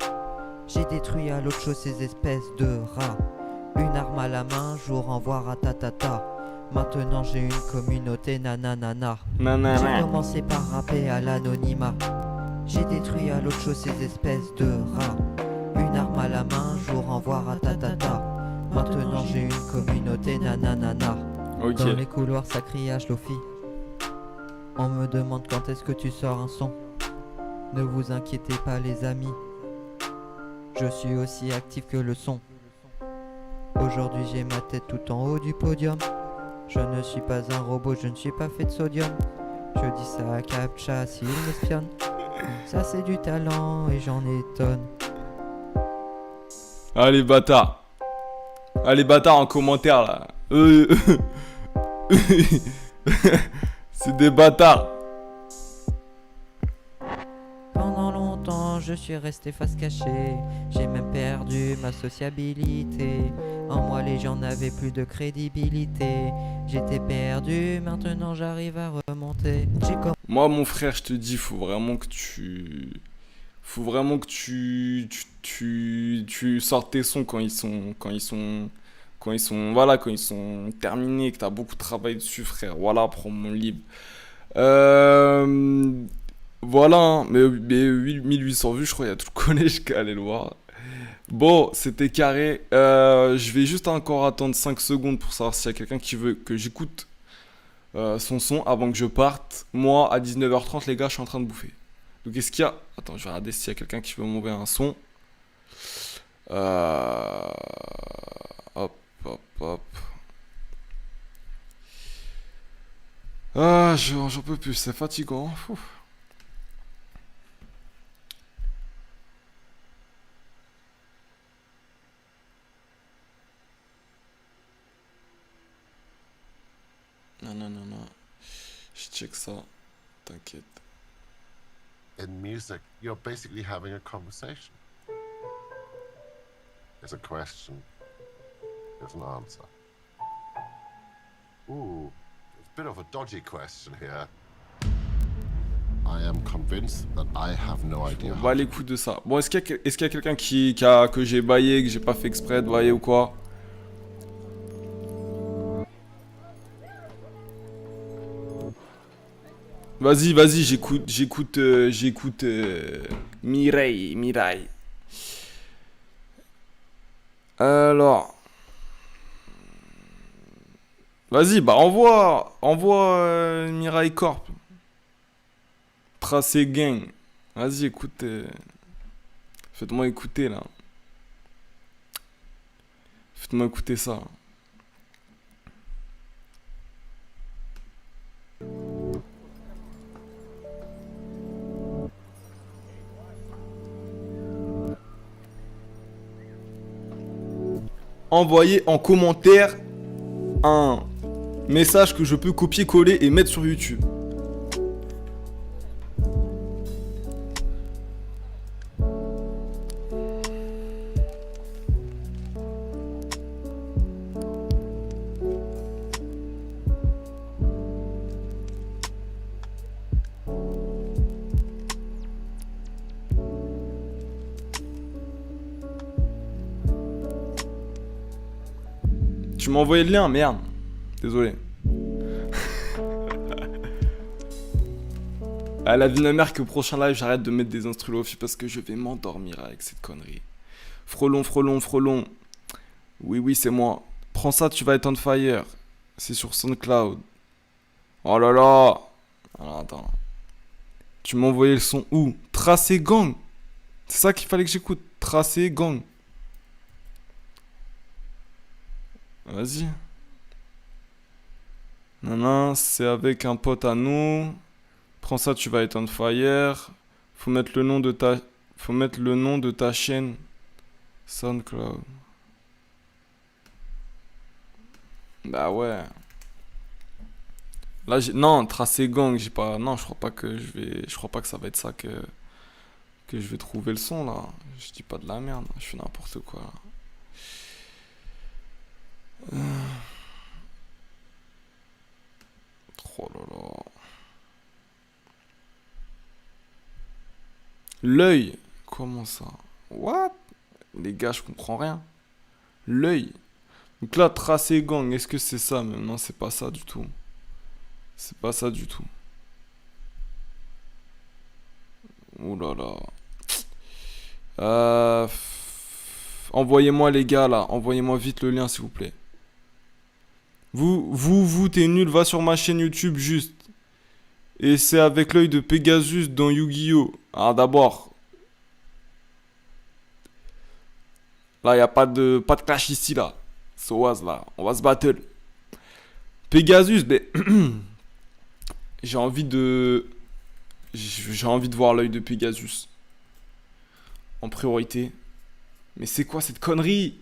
[SPEAKER 6] J'ai détruit à l'autre chose ces espèces de rats. Une arme à la main, jour en voir à tatata. Maintenant j'ai une communauté nanana. J'ai commencé par rapper à l'anonymat. J'ai détruit à l'autre chose ces espèces de rats. Une arme à la main, jour en voir à tatata. Maintenant j'ai une communauté nanana.
[SPEAKER 1] Ok.
[SPEAKER 6] Dans les couloirs ça criage Lofi. On me demande quand est-ce que tu sors un son. Ne vous inquiétez pas les amis. Je suis aussi actif que le son. Aujourd'hui j'ai ma tête tout en haut du podium. Je ne suis pas un robot, je ne suis pas fait de sodium. Je dis ça à Captcha s'il m'espionne. Ça c'est du talent et j'en étonne.
[SPEAKER 1] Allez, bâtard. Allez, bâtard en commentaire, là. C'est des bâtards.
[SPEAKER 6] Pendant longtemps je suis resté face cachée. J'ai même perdu ma sociabilité. En moi les gens n'avaient plus de crédibilité. J'étais perdu, maintenant j'arrive à remonter.
[SPEAKER 1] Moi, mon frère, je te dis, faut vraiment que tu sortes tes sons quand ils sont terminés, que t'as beaucoup travaillé dessus, frère. Voilà, prends mon livre. Voilà, hein. Mais 1800 vues, je crois, il y a tout le collège qui est allé le voir. Bon, c'était carré. Je vais juste encore attendre 5 secondes pour savoir s'il y a quelqu'un qui veut que j'écoute son son avant que je parte. Moi, à 19h30, les gars, je suis en train de bouffer. Donc, est-ce qu'il y a... Attends, je vais regarder s'il y a quelqu'un qui veut m'envoyer un son. Hop. Ah, j'en peux plus, c'est fatigant. Ouf. Non. Je check ça. T'inquiète.
[SPEAKER 11] In music, you're basically having a conversation. There's a question. There's an answer. Ooh, it's a bit of a dodgy question here. I am convinced that I have no idea.
[SPEAKER 1] On va les coups de ça. Bon, est-ce qu'il y a quelqu'un que j'ai baillé, que j'ai pas fait exprès de bailler ou quoi? Vas-y, j'écoute Mireille. Alors. Vas-y, bah envoie Mireille Corp. Tracé Gang. Vas-y, écoute. Faites-moi écouter, là. Faites-moi écouter ça. Envoyez en commentaire un message que je peux copier-coller et mettre sur YouTube. Tu m'as envoyé le lien, merde. Désolé. Ah, la vie de ma mère qu'au prochain live, j'arrête de mettre des instrus lofi parce que je vais m'endormir avec cette connerie. Frelon, frelon, frelon. Oui, oui, c'est moi. Prends ça, tu vas être on fire. C'est sur SoundCloud. Oh là là. Alors, attends. Tu m'as envoyé le son où? Tracé Gang. C'est ça qu'il fallait que j'écoute. Tracé Gang. Vas-y. Non, c'est avec un pote à nous. Prends ça, tu vas être on fire. Faut mettre le nom de ta chaîne SoundCloud. Bah ouais. Là, non, Tracé Gang, j'ai pas. Non, je crois pas que ça va être ça que je vais trouver le son là. Je dis pas de la merde, je fais n'importe quoi là. Oh là là. L'œil. Comment ça? What? Les gars, je comprends rien. L'œil. Donc là, Tracé Gang, est-ce que c'est ça même? Non, c'est pas ça du tout. C'est pas ça du tout. Oh là là. Envoyez-moi les gars là. Envoyez-moi vite le lien s'il vous plaît. Vous, t'es nul, va sur ma chaîne YouTube juste. Et c'est avec l'œil de Pegasus dans Yu-Gi-Oh! Alors d'abord. Là, y a pas de clash ici là. Soaz là, on va se battle. Pegasus, mais j'ai envie de voir l'œil de Pegasus en priorité. Mais c'est quoi cette connerie?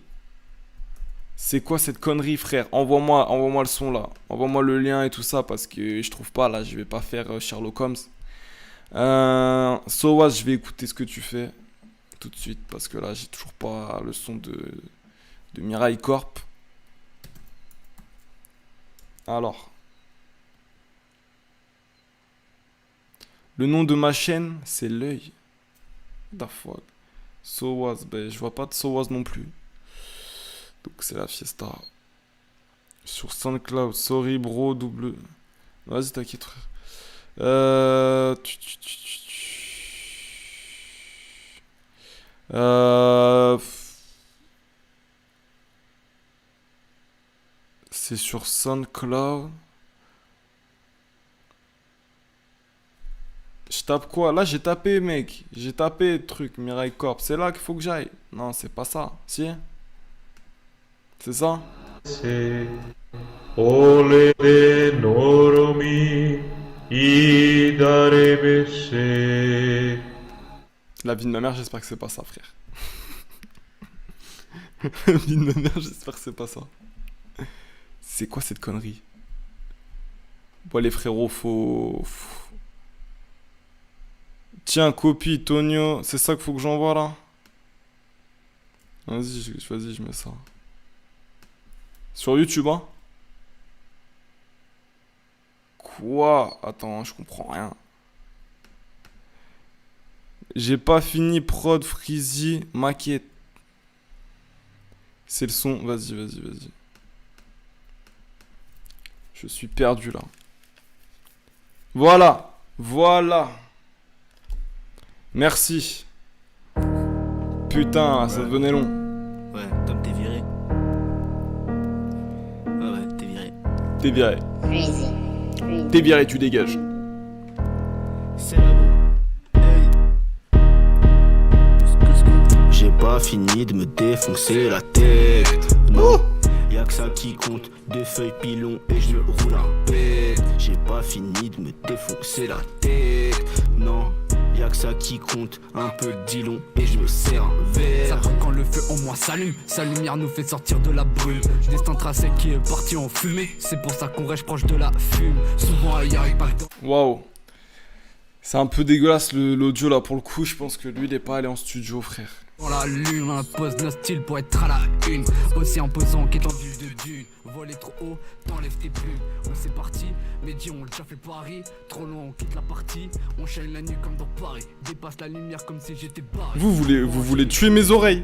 [SPEAKER 1] C'est quoi cette connerie, frère? Envoie-moi le son là. Envoie-moi le lien et tout ça parce que je trouve pas là. Je vais pas faire Sherlock Holmes. Soaz, je vais écouter ce que tu fais tout de suite parce que là j'ai toujours pas le son de Mirai Corp. Alors, le nom de ma chaîne c'est l'œil. What the fuck? Soaz, ben je vois pas de Soaz non plus. Donc c'est la fiesta. Sur SoundCloud, sorry bro, double. Vas-y, t'inquiète frère. C'est sur SoundCloud. Je tape quoi? Là j'ai tapé mec. J'ai tapé truc, Mirai Corp. C'est là qu'il faut que j'aille. Non, c'est pas ça. Si? C'est ça?
[SPEAKER 12] C'est Ole de Noromi Idarebese.
[SPEAKER 1] La vie de ma mère, j'espère que c'est pas ça, frère. La vie de ma mère, j'espère que c'est pas ça. C'est quoi cette connerie? Bon, les frérots, faut... Tiens, copie, Tonio. C'est ça qu'il faut que j'envoie là? Vas-y, je mets ça. Sur YouTube, hein? Quoi? Attends, je comprends rien. J'ai pas fini prod, Freezy, maquette. C'est le son. Vas-y. Je suis perdu là. Voilà. Merci. Putain, ça devenait long.
[SPEAKER 13] Ouais, Tom, t'es viré. Ouais, t'es viré.
[SPEAKER 1] T'es viré. T'es viré, tu dégages.
[SPEAKER 13] C'est là, hey. pas fini de me défoncer la tête. Non, y'a que ça qui compte. 2 feuilles pilon et je me roule un pet. J'ai pas fini de me défoncer la tête. Non, y'a que ça qui compte. Un peu de dilon et je me sers un verre.
[SPEAKER 5] Ça brûle quand le feu en moi s'allume. Sa lumière nous fait sortir de la brume. Destin tracé qui est parti en fumée. C'est pour ça qu'on reste proche de la fume. Souvent ailleurs il pas le temps.
[SPEAKER 1] Waouh. C'est un peu dégueulasse l'audio là pour le coup. Je pense que lui il est pas allé en studio, frère.
[SPEAKER 5] On l'allume, on impose notre style pour être à la une. Aussi imposant qu'étendu de dune. Voler trop haut, t'enlèves tes plumes. On s'est parti, mais dis on a déjà fait Paris. Trop loin, on quitte la partie. On chaîne la nuit comme dans Paris. Dépasse la lumière comme si j'étais barré.
[SPEAKER 1] Vous voulez tuer mes oreilles.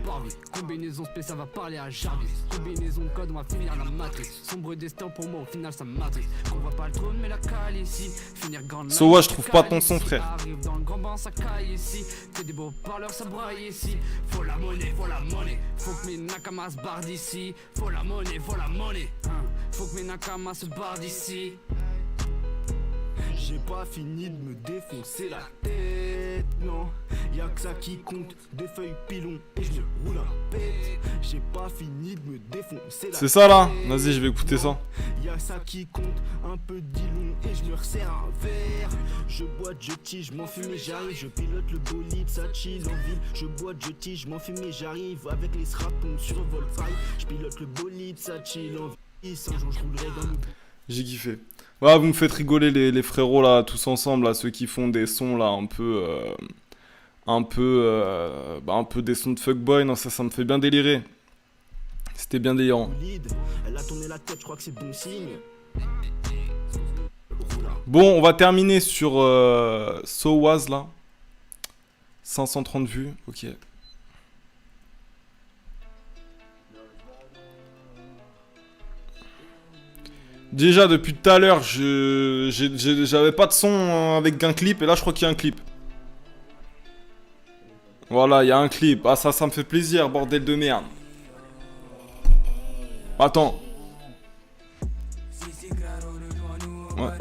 [SPEAKER 5] Combinaison spéciale va parler à Jarvis. Combinaison de code, on va finir la matrice. Sombre destin pour moi, au final ça matrice. Qu'on voit pas le trône, mais la cale ici. Finir grande.
[SPEAKER 1] So ouais, je trouve pas ton son, frère.
[SPEAKER 5] Arrive dans le grand bain, ça caille ici. Que des beaux parleurs, ça braille ici. Faut la monnaie, faut la monnaie. Faut que mes nakamas se barrent d'ici. Faut la monnaie, faut la monnaie. Faut que mes nakamas se barrent d'ici.
[SPEAKER 13] J'ai pas fini de me défoncer la tête, non. Y'a que ça qui compte, 2 feuilles pilon et je me roule un pet. J'ai pas fini de me défoncer la tête.
[SPEAKER 1] C'est ça là. Vas-y, je vais écouter ça.
[SPEAKER 13] Y'a ça qui compte, un peu de dilon et je me resserre un verre. Je boite, je tige, je m'enfume et j'arrive. Je pilote le bolide, ça chill en ville. Je boite, je tige, je m'enfume et j'arrive. Avec les straps, on survole faille. Je pilote le bolide, ça chill en ville. Un jour je roulerai dans le...
[SPEAKER 1] J'ai kiffé. Ouais, vous me faites rigoler les frérots là, tous ensemble là, ceux qui font des sons là un peu des sons de fuckboy. Non, ça me fait bien délirer. C'était bien délirant.
[SPEAKER 13] Elle a tourné la tête, je crois que c'est bon signe.
[SPEAKER 1] Bon, on va terminer sur So Was là. 530 vues, ok. Déjà depuis tout à l'heure, j'avais pas de son avec un clip et là je crois qu'il y a un clip. Voilà, il y a un clip. Ah ça me fait plaisir, bordel de merde. Attends. Ouais.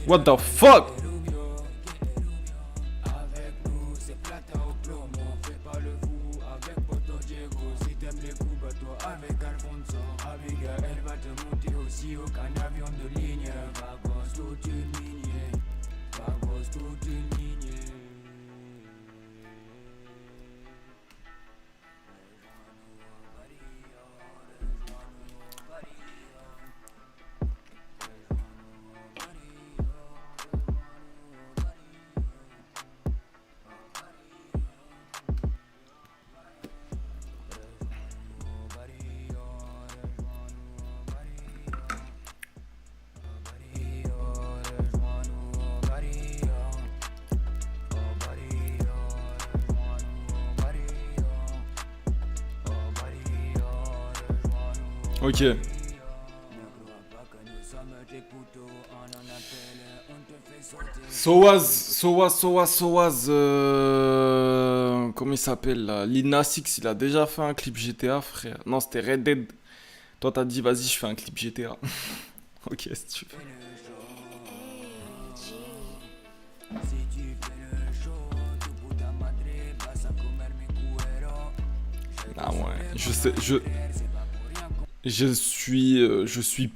[SPEAKER 1] What the fuck? Ok. So Was, comment il s'appelle là? Lil Nas X, il a déjà fait un clip GTA, frère. Non, c'était Red Dead. Toi, t'as dit, vas-y, je fais un clip GTA. Ok, si tu veux. Ah ouais, je sais, je suis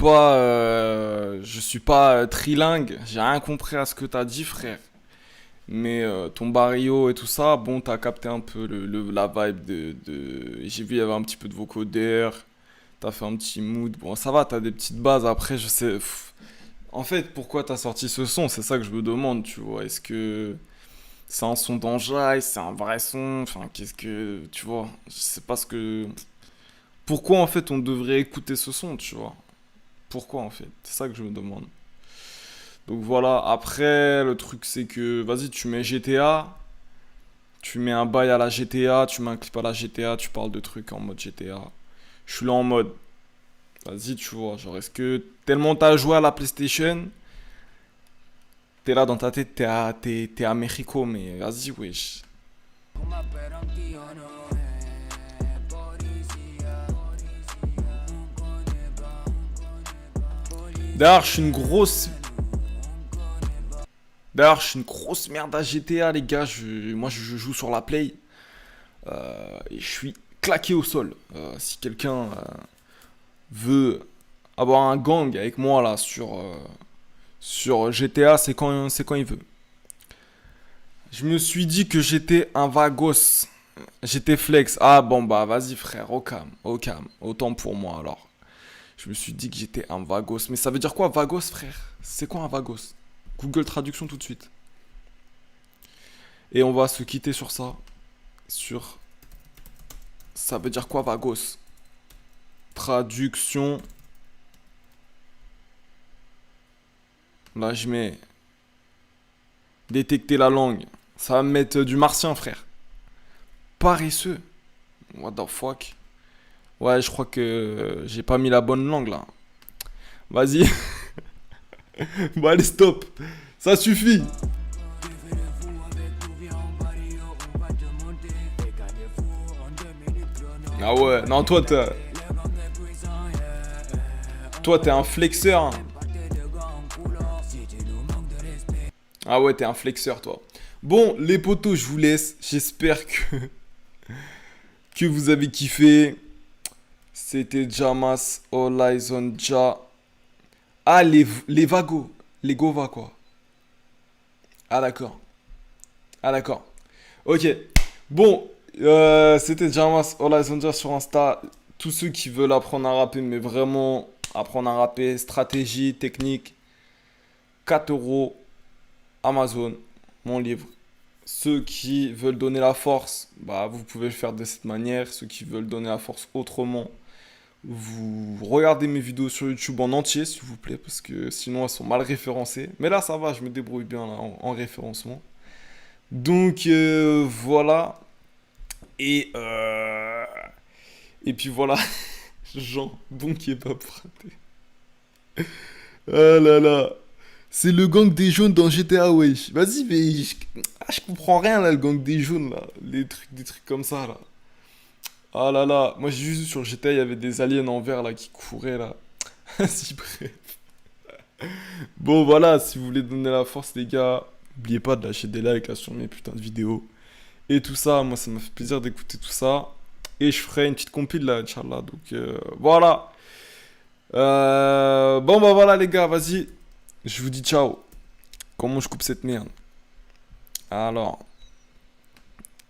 [SPEAKER 1] pas trilingue, j'ai rien compris à ce que t'as dit, frère. Mais ton barrio et tout ça, bon, t'as capté un peu la vibe de... J'ai vu, il y avait un petit peu de vocodeur, t'as fait un petit mood. Bon, ça va, t'as des petites bases, après, je sais... En fait, pourquoi t'as sorti ce son? C'est ça que je me demande, tu vois. Est-ce que c'est un son d'enjaille, c'est un vrai son? Enfin, qu'est-ce que... Tu vois, je sais pas ce que... Pourquoi, en fait, on devrait écouter ce son, tu vois? Pourquoi, en fait? C'est ça que je me demande. Donc voilà, après, le truc c'est que, vas-y, tu mets GTA, tu mets un bail à la GTA, tu mets un clip à la GTA, tu parles de trucs en mode GTA. Je suis là en mode, vas-y, tu vois, genre, est-ce que tellement t'as joué à la PlayStation, t'es là dans ta tête, t'es à Mexico, mais vas-y, wesh. D'ailleurs, je suis une grosse... D'ailleurs, je suis une grosse merde à GTA, les gars. Moi, je joue sur la Play. Et je suis claqué au sol. Si quelqu'un veut avoir un gang avec moi, là, sur GTA, c'est quand il veut. Je me suis dit que j'étais un vagos. J'étais flex. Ah bon, bah, vas-y, frère. Au calme. Autant pour moi, alors. Je me suis dit que j'étais un vagos. Mais ça veut dire quoi, vagos, frère? C'est quoi un vagos? Google Traduction tout de suite. Et on va se quitter sur ça. Ça veut dire quoi, vagos? Traduction. Là, je mets... Détecter la langue. Ça va me mettre du martien, frère. Paresseux. What the fuck? Ouais, je crois que j'ai pas mis la bonne langue, là. Vas-y. Bon, allez, stop. Ça suffit. Ah ouais, non, toi, t'es un flexeur. Hein. Ah ouais, t'es un flexeur, toi. Bon, les potos, je vous laisse. J'espère que vous avez kiffé. C'était Jamas All Eyes on Ja. Ah, les vagos. Les Gova, quoi. Ah, d'accord. Ok. Bon, c'était Jamas All Eyes on Ja sur Insta. Tous ceux qui veulent apprendre à rapper, mais vraiment apprendre à rapper, stratégie, technique, 4 € Amazon, mon livre. Ceux qui veulent donner la force, bah, vous pouvez le faire de cette manière. Ceux qui veulent donner la force autrement, vous regardez mes vidéos sur YouTube en entier, s'il vous plaît, parce que sinon elles sont mal référencées. Mais là, ça va, je me débrouille bien là, en référencement. Donc, voilà. Et puis voilà. Jean, bon qui est pas frappé. Ah là là. C'est le gang des jaunes dans GTA, wesh. Vas-y, mais je comprends rien là, le gang des jaunes là. Des trucs comme ça là. Ah là là, moi j'ai juste vu sur GTA, il y avait des aliens en vert là qui couraient là. Si bref. Bon voilà, si vous voulez donner la force les gars, n'oubliez pas de lâcher des likes là sur mes putains de vidéos. Et tout ça, moi ça m'a fait plaisir d'écouter tout ça. Et je ferai une petite compile là, Inch'Allah. Donc voilà. Bon bah voilà les gars, vas-y. Je vous dis ciao. Comment je coupe cette merde? Alors...